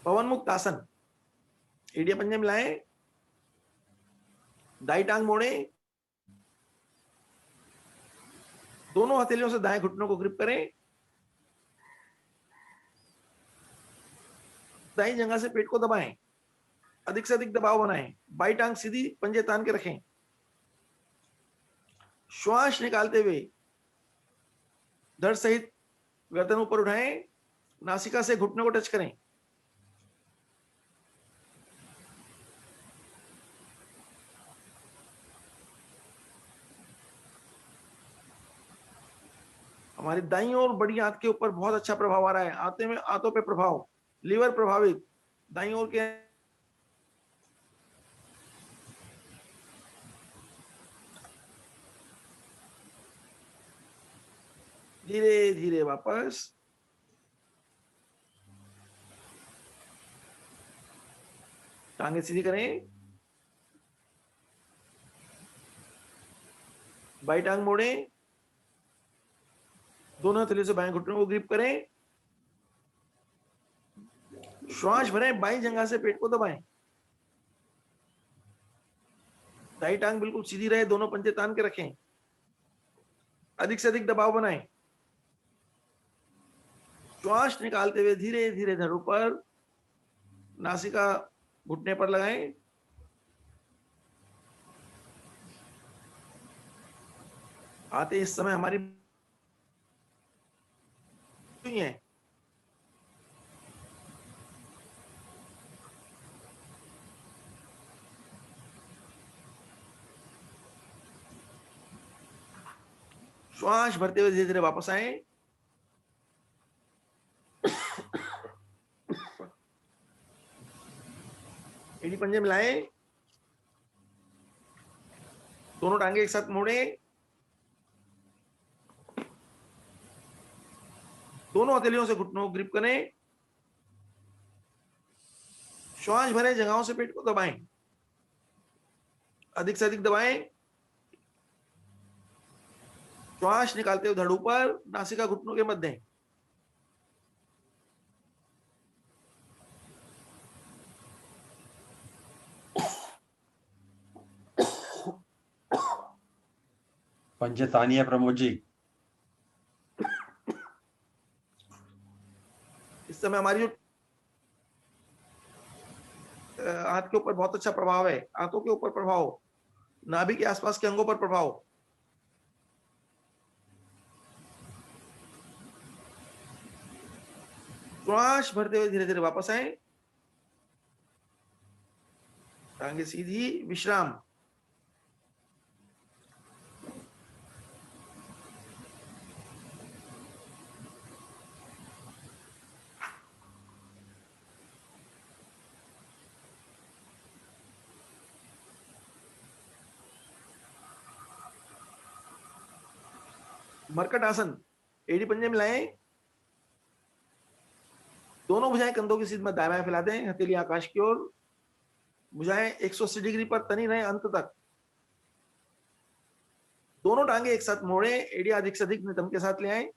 पवन मुक्त आसन। एड़िया पंजे मिलाएं, दाई टांग मोड़े, दोनों हथेलियों से दाएं घुटनों को ग्रिप करें। दाई जंघा से पेट को दबाएं, अधिक से अधिक दबाव बनाएं। बाई टांग सीधी, पंजे तान के रखें। श्वास निकालते हुए धड़ सहित गर्दन ऊपर उठाएं, नासिका से घुटने को टच करें। हमारी दाईं और बड़ी आंत के ऊपर बहुत अच्छा प्रभाव आ रहा है। आंतें में, आंतों पे प्रभाव, लीवर प्रभावित, दाईं ओर के धीरे धीरे वापस। टांगे सीधी करें, बाई टांग मोड़े, दोनों हथेलियों से बाएं घुटनों को ग्रिप करें। श्वास भरें, बाई जंघा से पेट को दबाएं। दाई टांग बिल्कुल सीधी रहे, दोनों पंजे तान के रखें। अधिक से अधिक दबाव बनाएं। श्वास निकालते हुए धीरे धीरे धड़ ऊपर, नासिका घुटने पर लगाएं। आते इस समय हमारी है। श्वास भरते हुए धीरे धीरे वापस आए। एड़ी पंजे मिलाएं, दोनों टांगे एक साथ मोड़े, दोनों हथेलियों से घुटनों को ग्रिप करें, श्वास भरें, जगहों से पेट को दबाएं, अधिक से अधिक दबाएं, श्वास निकालते हुए धड़ ऊपर, नासिका घुटनों के मध्य दें। पंचतानीय प्रमोद जी। इस समय हमारी जो हाथ के ऊपर बहुत अच्छा प्रभाव है, आंखों के ऊपर प्रभाव, नाभि के आसपास के अंगों पर प्रभाव। श्वास भरते हुए धीरे धीरे वापस आए, टांगे सीधी, विश्राम। मरकट आसन, एड़ी पंजे मिलाएं, दोनों भुजाएं कंधों की सीध में दाएं बाएं फैला दें, हथेली आकाश की ओर, भुजाएं 180 डिग्री पर तनी रहें अंत तक। दोनों टांगे एक साथ मोड़ें, एड़ी अधिक से अधिक नितंब के साथ ले आएं।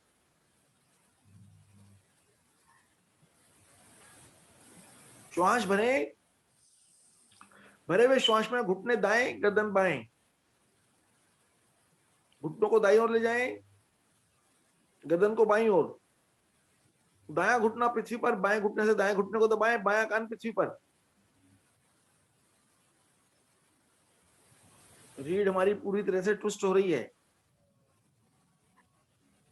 श्वास भरें, भरे हुए श्वास में घुटने दाएं, गर्दन बाएं, घुटनों को दाईं ओर ले जाएं, गर्दन को बाईं ओर, दायां घुटना पृथ्वी पर, बाएं घुटने से दाएं घुटने को दबाएं, बायां कान पृथ्वी पर। रीढ़ हमारी पूरी तरह से ट्विस्ट हो रही है,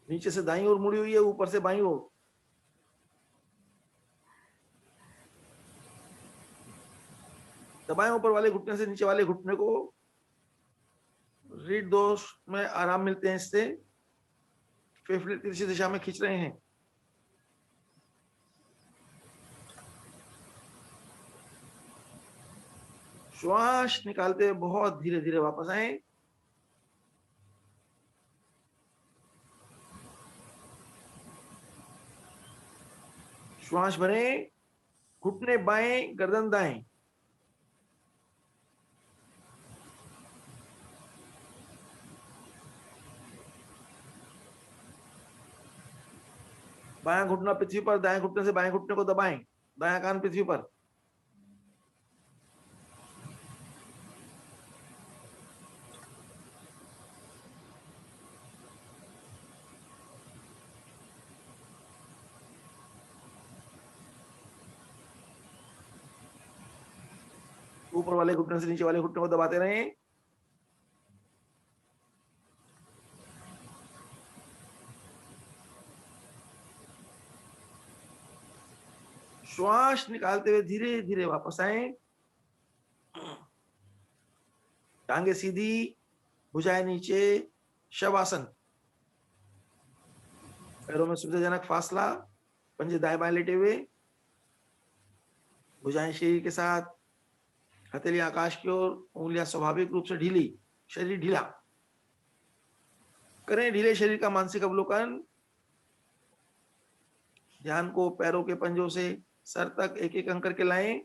नीचे से दाईं ओर मुड़ी हुई है, ऊपर से बाईं ओर। दबाएं ऊपर वाले घुटने से नीचे वाले घुटने को, रीढ़ दोष में आराम मिलते हैं इससे। फेफड़े तिरछी दिशा में खींच रहे हैं। श्वास निकालते हुए बहुत धीरे धीरे वापस आए। श्वास भरें, घुटने बाएं, गर्दन दाएं, बायां घुटना पृथ्वी पर, दाएं घुटने से बाएं घुटने को दबाएं, दायां कान पृथ्वी पर। ऊपर वाले घुटने से नीचे वाले घुटने को दबाते रहें। श्वास निकालते हुए धीरे धीरे वापस आए। टांगे सीधी, भुजाएं नीचे, शवासन। पैरों में सुविधाजनक फासला, पंजे दाएं बाएं लेटे हुए, भुजाएं शरीर के साथ, हथेली आकाश की ओर, उंगलियां स्वाभाविक रूप से ढीली, शरीर ढीला। करें ढीले शरीर का मानसिक अवलोकन। ध्यान को पैरों के पंजों से सर तक एक एक अंक करके लाएं।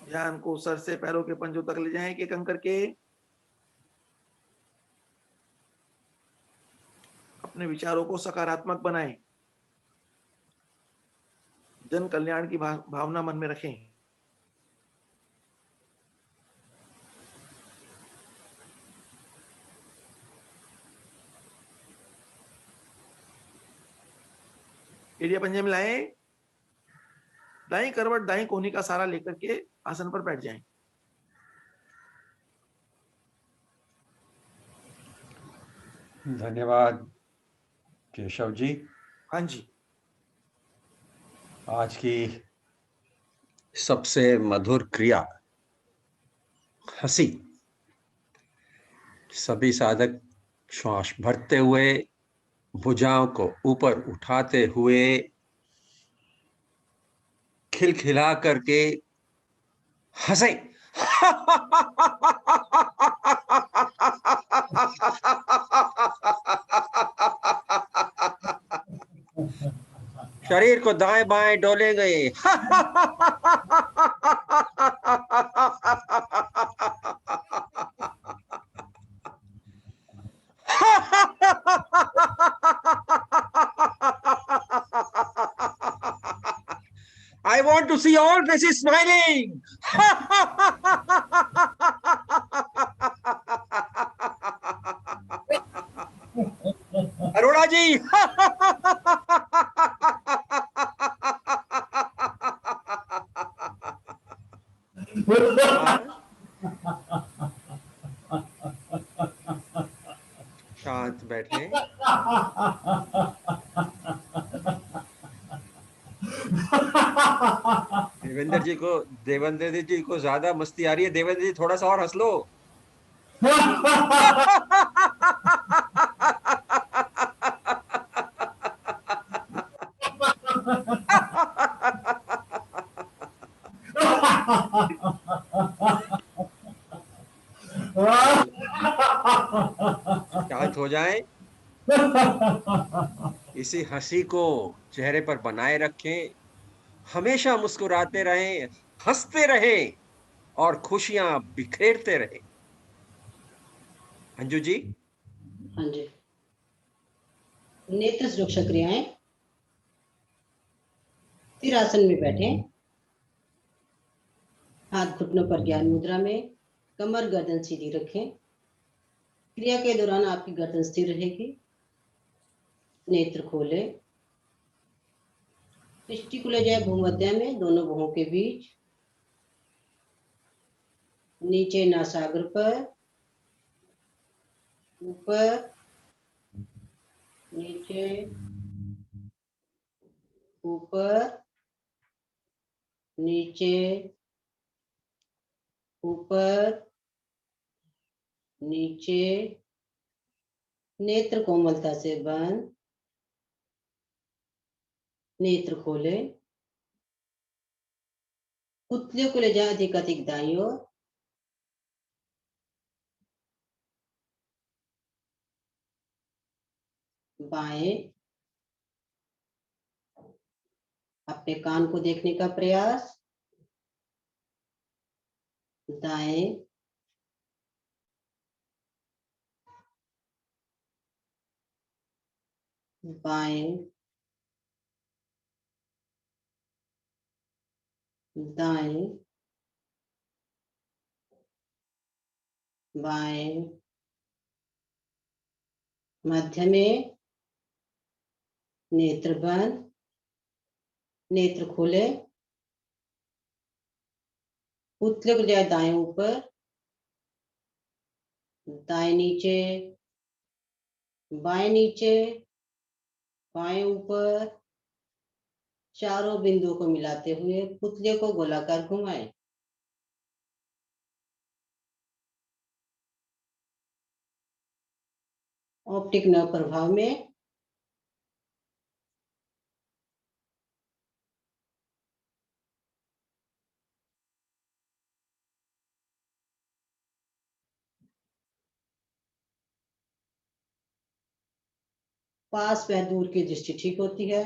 ध्यान को सर से पैरों के पंजों तक ले जाएं, एक एक अंक करके। अपने विचारों को सकारात्मक बनाएं, जन कल्याण की भावना मन में रखें। एड़िया पंजे मिलाएं, दाईं करवट दाईं कोहनी का सहारा लेकर के आसन पर बैठ जाएं। धन्यवाद केशव जी। हाँ जी। आज की सबसे मधुर क्रिया हंसी। सभी साधक श्वास भरते हुए, भुजाओं को ऊपर उठाते हुए, खिलखिला करके हंसे। शरीर को दाएं बाएं डोलेंगे। I want to see all faces smiling. Arora जी। शांत बैठे। देवेंद्र जी को ज्यादा मस्ती आ रही है। देवेंद्र जी थोड़ा सा और हंस लो। शांत हो जाए। इसी हंसी को चेहरे पर बनाए रखें। हमेशा मुस्कुराते रहें, हंसते रहें और खुशियां बिखेरते रहें। अंजू जी। हाँ जी। नेत्र सुरक्षा क्रियाएं। स्थिर आसन में बैठे, हाथ घुटनों पर ज्ञान मुद्रा में, कमर गर्दन सीधी रखें। क्रिया के दौरान आपकी गर्दन स्थिर रहेगी। नेत्र खोले, दृष्टि को ले जाए भूमध्य में, दोनों भुवों के बीच, नीचे नासाग्र पर, ऊपर, नीचे, ऊपर, नीचे, ऊपर, नीचे। नेत्र कोमलता से बंद, नेत्र खोले, पुतलियों को ले जाए अधिक दाईं ओर, बाएं। अपने कान को देखने का प्रयास, दाएं, बाएं, दाएं, बाएं, मध्य में। नेत्र बंद, नेत्र खोले, पुतले को जाए दाएं ऊपर, दाएं नीचे, बाएं नीचे, बाएं ऊपर। चारों बिंदुओं को मिलाते हुए पुतले को गोलाकार घुमाएं। ऑप्टिक नर्व प्रभाव में पास व दूर की दृष्टि ठीक होती है।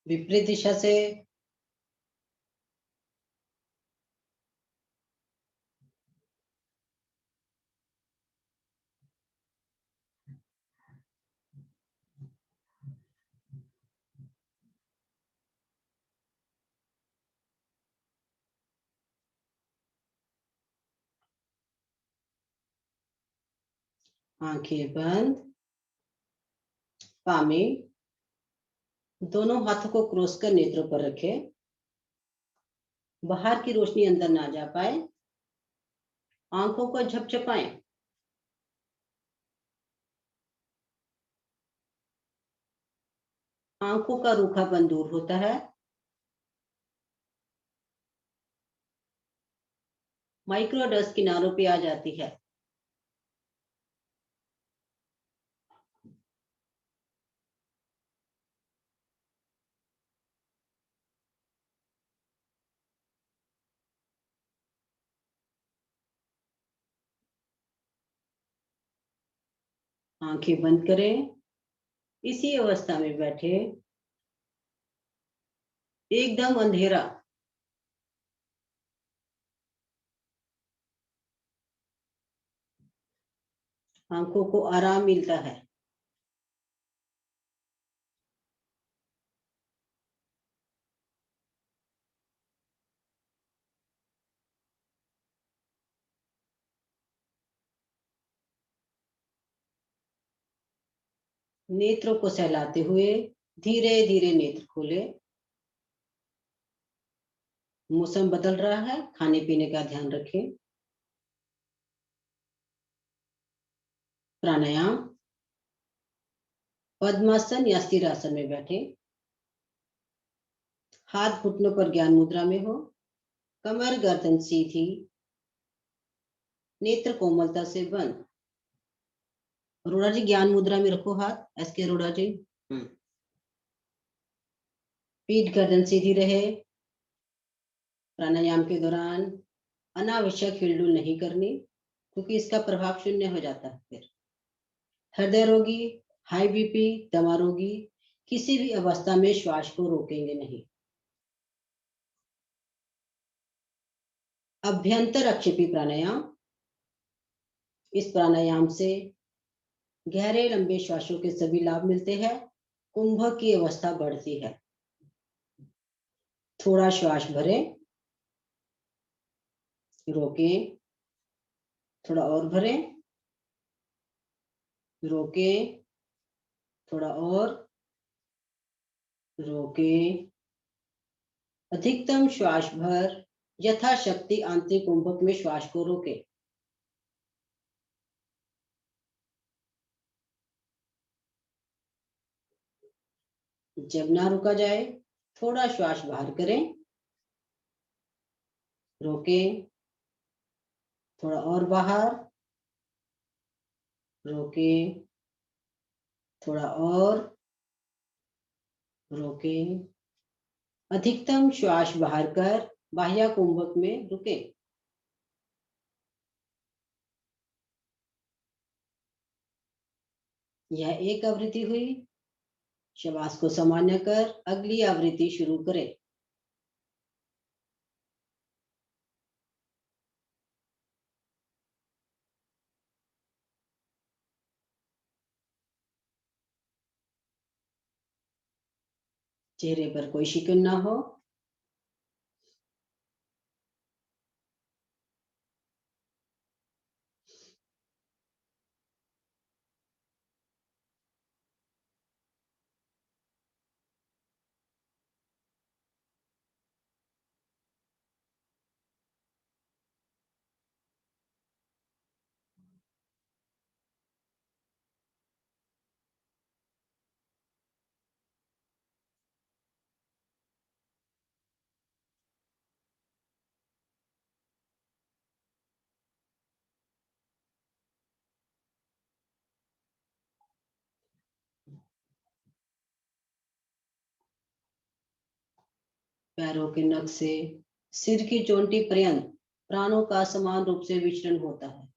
विपरीत दिशा से आंखें बंद, पामी। दोनों हाथों को क्रॉस कर नेत्रों पर रखें। बाहर की रोशनी अंदर ना जा पाए। आंखों को झपझपाएं। आंखों का रूखापन दूर होता है। माइक्रोडस्ट किनारों पे आ जाती है। आंखें बंद करें। इसी अवस्था में बैठे, एकदम अंधेरा, आंखों को आराम मिलता है। नेत्रों को सहलाते हुए धीरे धीरे नेत्र खोले। मौसम बदल रहा है, खाने पीने का ध्यान रखें। प्राणायाम, पद्मासन या स्थिर आसन में बैठे, हाथ घुटनों पर ज्ञान मुद्रा में हो, कमर गर्दन सीधी, नेत्र कोमलता से बंद। अरोड़ा जी ज्ञान मुद्रा में रखो हाथ, एस.के. अरोड़ा जी। पीठ गर्दन सीधी रहे। प्राणायाम के दौरान अनावश्यक हिलडुल नहीं करनी, क्योंकि इसका प्रभाव शून्य हो जाता है। फिर हृदय रोगी, हाई बीपी, दमा रोगी किसी भी अवस्था में श्वास को रोकेंगे नहीं। अभ्यंतर अक्षेपी प्राणायाम, इस प्राणायाम से गहरे लंबे श्वासों के सभी लाभ मिलते हैं। कुंभक की अवस्था बढ़ती है। थोड़ा श्वास भरें, रोकें, थोड़ा और भरें, रोकें, थोड़ा और, रोकें। अधिकतम श्वास भर यथाशक्ति आंतरिक कुंभक में श्वास को रोकें। जब ना रुका जाए, थोड़ा श्वास बाहर करें, रोकें, थोड़ा और बाहर, रोकें, थोड़ा और, रोकें। अधिकतम श्वास बाहर कर बाह्य कुंभक में रुकें। यह एक आवृत्ति हुई। श्वास को सामान्य कर अगली आवृत्ति शुरू करें। चेहरे पर कोई शिकन ना हो। पैरों के नख से सिर की चोटी पर्यंत प्राणों का समान रूप से विचरण होता है।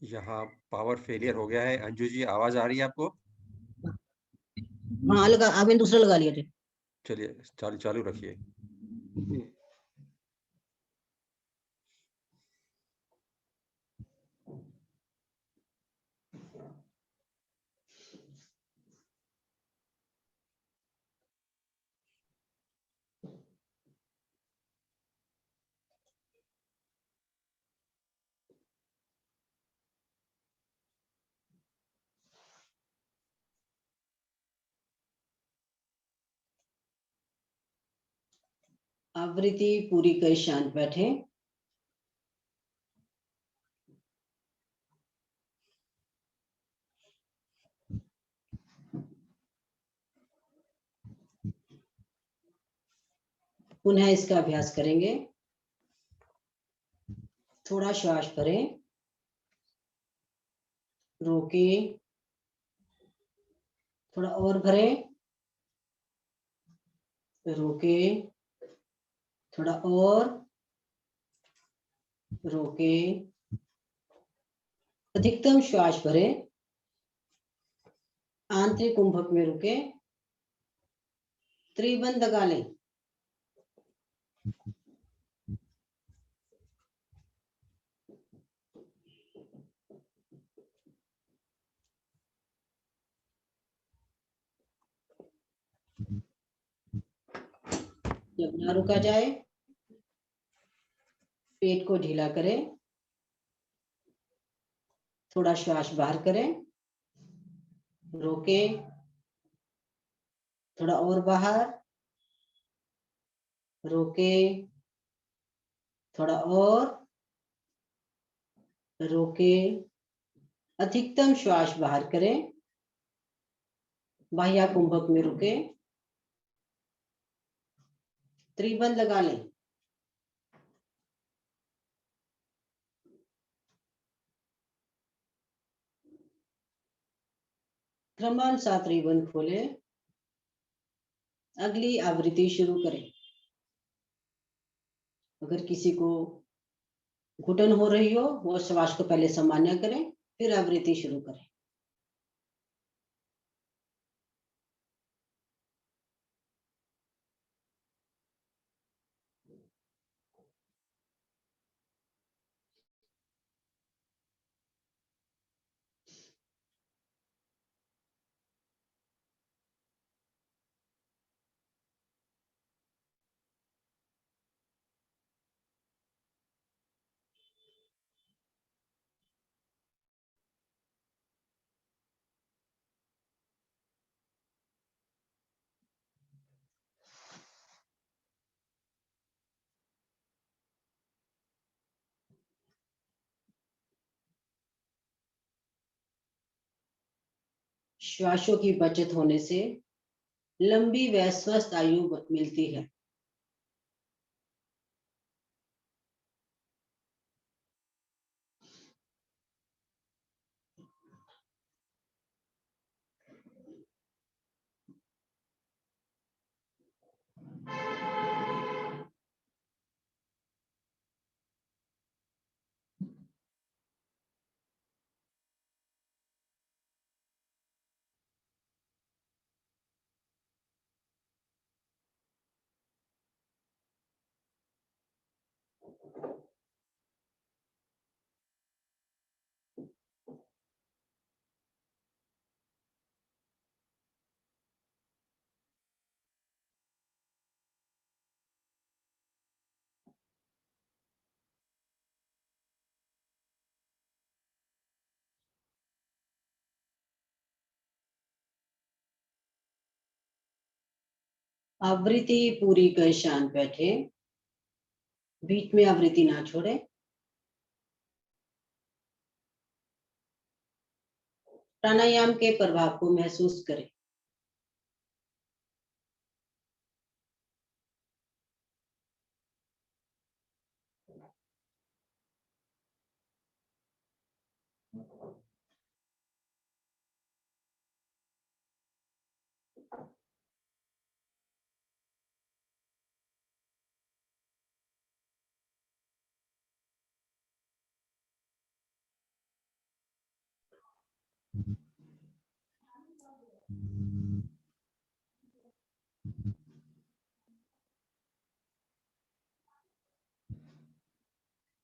यहाँ पावर फेलियर हो गया है। अंजू जी, आवाज आ रही है आपको? हाँ लगा, आपने दूसरा लगा लिया थे। चलिए चालू चालू रखिए। आवृत्ति पूरी कर शांत बैठे। पुनः इसका अभ्यास करेंगे। थोड़ा श्वास भरें, रोकें, थोड़ा और भरें, रोकें, थोड़ा और, रोकें, अधिकतम श्वास भरें, आंतरिक कुंभक में रुके, त्रिबंध लगा लें। जब ना रुका जाए, पेट को ढीला करें, थोड़ा श्वास बाहर करें, रोकें, थोड़ा और बाहर, रोकें, थोड़ा और, रोकें, अधिकतम श्वास बाहर करें, बाह्य कुंभक में रुके, त्रिबंध लगा लें। क्रमानुसार त्रिबंध खोले, अगली आवृत्ति शुरू करें। अगर किसी को घुटन हो रही हो, वो श्वास को पहले सामान्य करें, फिर आवृत्ति शुरू करें। श्वासों की बचत होने से लंबी व स्वस्थ आयु मिलती है। आवृत्ति पूरी कर शांत बैठे, बीच में आवृत्ति ना छोड़े। प्राणायाम के प्रभाव को महसूस करें।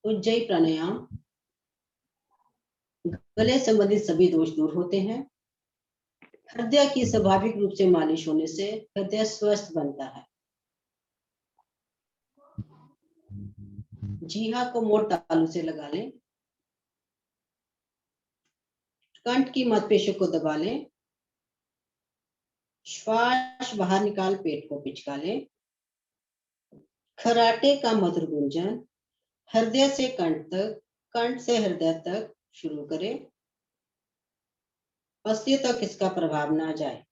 उज्जयी प्राणायाम, गले संबंधित सभी दोष दूर होते हैं। हृदय की स्वाभाविक रूप से मालिश होने से हृदय स्वस्थ बनता है। जीहा को मोड़ तालू से लगा लें, कंठ की मांसपेशियों को दबा लें, श्वास बाहर निकाल पेट को पिचका लें। खराटे का मधुर गुंजन हृदय से कंठ तक, कंठ से हृदय तक शुरू करें, अस्थियों तक इसका प्रभाव ना जाए।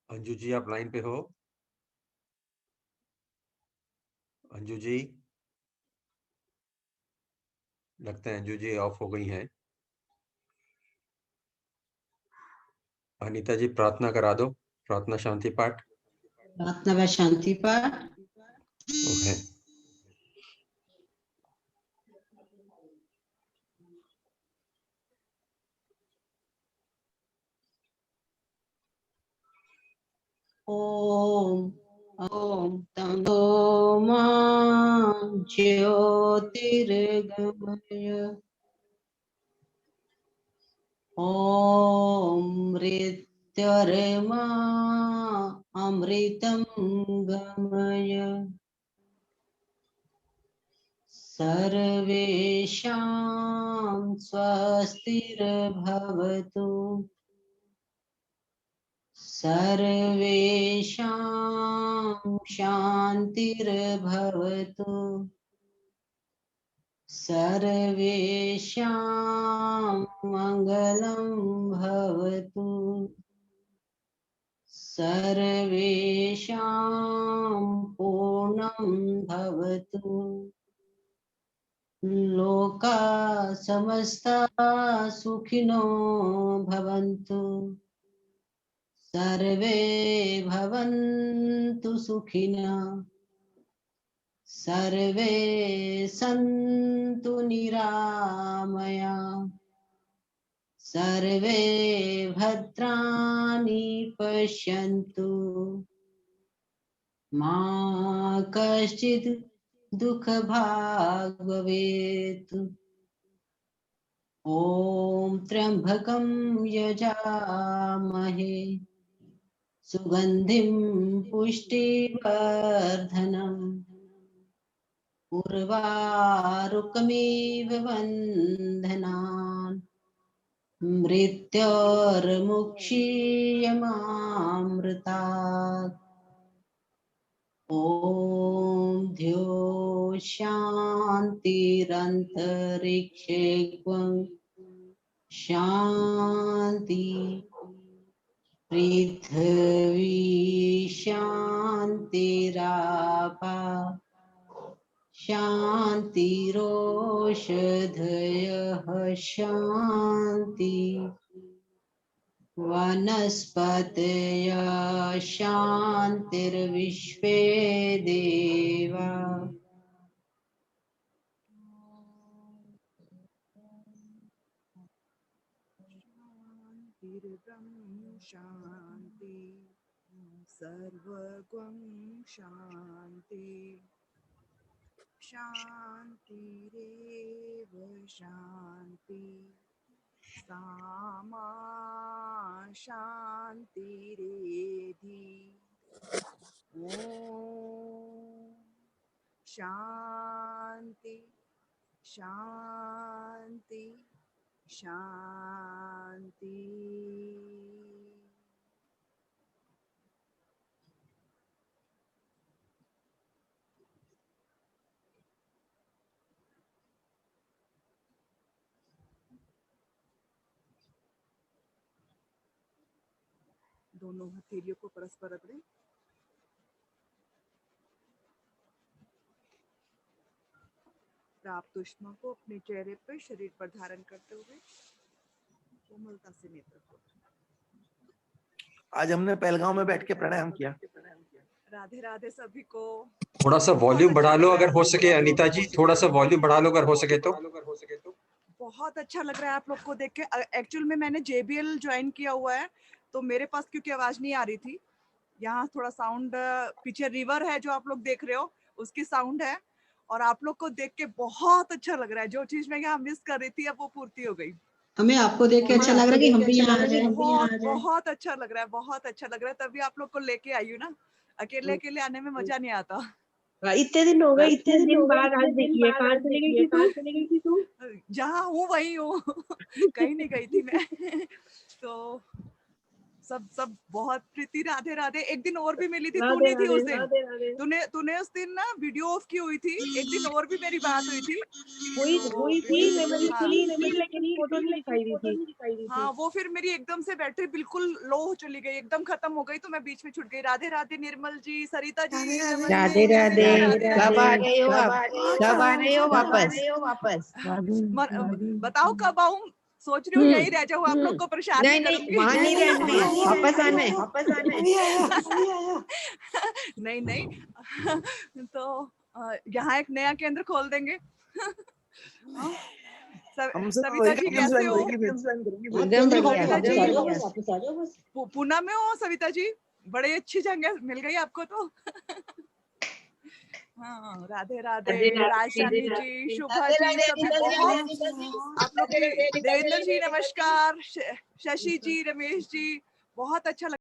अंजू जी, आप लाइन पे हो? अंजू जी, लगता है अंजू जी ऑफ हो गई हैं। अनीता जी, प्रार्थना करा दो, प्रार्थना शांति पाठ। प्रार्थना व शांति पाठ। ओके। ओम ओम तमो मा ज्योतिर्गमय। ओम मृत्युर्मा अमृतं गमय सर्वेषां स्वस्तिर्भवतु सर्वेषां शान्तिर्भवतु सर्वेषां मङ्गलं भवतु सर्वेषां पूर्णं भवतु लोका समस्ता सुखिनो भवन्तु सर्वे भवन्तु सुखिनः सर्वे सन्तु निरामया सर्वे भद्राणि पश्यन्तु मा कश्चित् दुःखभाग् भवेत् ॐ त्र्यम्बकं यजामहे सुगन्धिं पुष्टिवर्धनम् उर्वारुकमिव बन्धनान् मृत्योर्मुक्षीयमामृतात् ॐ द्यो शान्तिरन्तरिक्षे शान्ति पृथ्वी शान्तिरापा शान्तिरोषधयः शान्ति वनस्पतयः शान्तिर्विश्वे देवा शान्तिर्ब्रह्म शान्ति सर्वगं शान्ति शान्तिरेव शान्ति सामा शान्तिरेधि ॐ शान्ति शान्ति शान्ति दोनों हथेलियों को परस्पर रगड़ें प्राप्त ऊष्मा को अपने चेहरे पर शरीर पर धारण करते हुए कोमलता से नेत्र खोलें। आज हमने पहलगांव में बैठ के प्राणायाम किया। राधे राधे सभी को। थोड़ा सा वॉल्यूम बढ़ा लो अगर हो सके अनीता जी, थोड़ा सा वॉल्यूम बढ़ा लो अगर हो सके तो। बहुत अच्छा लग रहा है आप लोग को देख के। एक्चुअल में मैंने JBL ज्वाइन किया हुआ है तो मेरे पास क्योंकि आवाज नहीं आ रही थी, यहाँ थोड़ा साउंड, पीछे रिवर है जो आप लोग देख रहे हो उसकी साउंड है और आप लोग को देख के बहुत अच्छा लग रहा है। जो चीज मैं यहाँ मिस कर रही थी अब वो पूर्ति हो गई। हमें आपको देख के अच्छा लग रहा है कि हम भी यहाँ आ जाए। बहुत अच्छा लग रहा है, बहुत अच्छा लग रहा है। तभी आप लोग को लेके आई हूँ ना, अकेले अकेले आने में मजा नहीं आता। इतने दिन हो गए, इतने दिन बाद आज देखिए कहाँ चली गई थी तू? जहाँ हूँ वही हूँ कहीं नहीं गई थी मैं तो सब बहुत प्रीति। राधे राधे। एक दिन और भी मिली थी, तू नहीं थी उस दिन। तूने उस दिन ना वीडियो ऑफ की हुई थी। एक दिन और भी मेरी बात हुई थी। हुई थी मेमोरी थी लेकिन फोटो नहीं दिखाई थी। हाँ, वो फिर मेरी एकदम से बैटरी बिल्कुल लो हो चली गई, एकदम खत्म हो गई तो मैं बीच में छूट गई। राधे राधे निर्मल जी, सरिता जी, राधे राधे। कब आ रहे हो आप? कब आ रहे हो वापस? बताओ कब आऊं? सोच रही हूँ यही रह जाऊँ, आप लोग को परेशान नहीं करूंगी। वहाँ नहीं रहना है, वापस आना है। नहीं तो यहाँ एक नया केंद्र खोल देंगे। सविता जी कैसे हो? पूना में हो सविता जी? बड़ी अच्छी जगह मिल गई आपको तो। हाँ, राधे राधे राजशानी जी, शुभा जी, सभी बहुत आप लोग के देवेंद्र जी नमस्कार, शशि जी, रमेश जी, बहुत अच्छा लगा।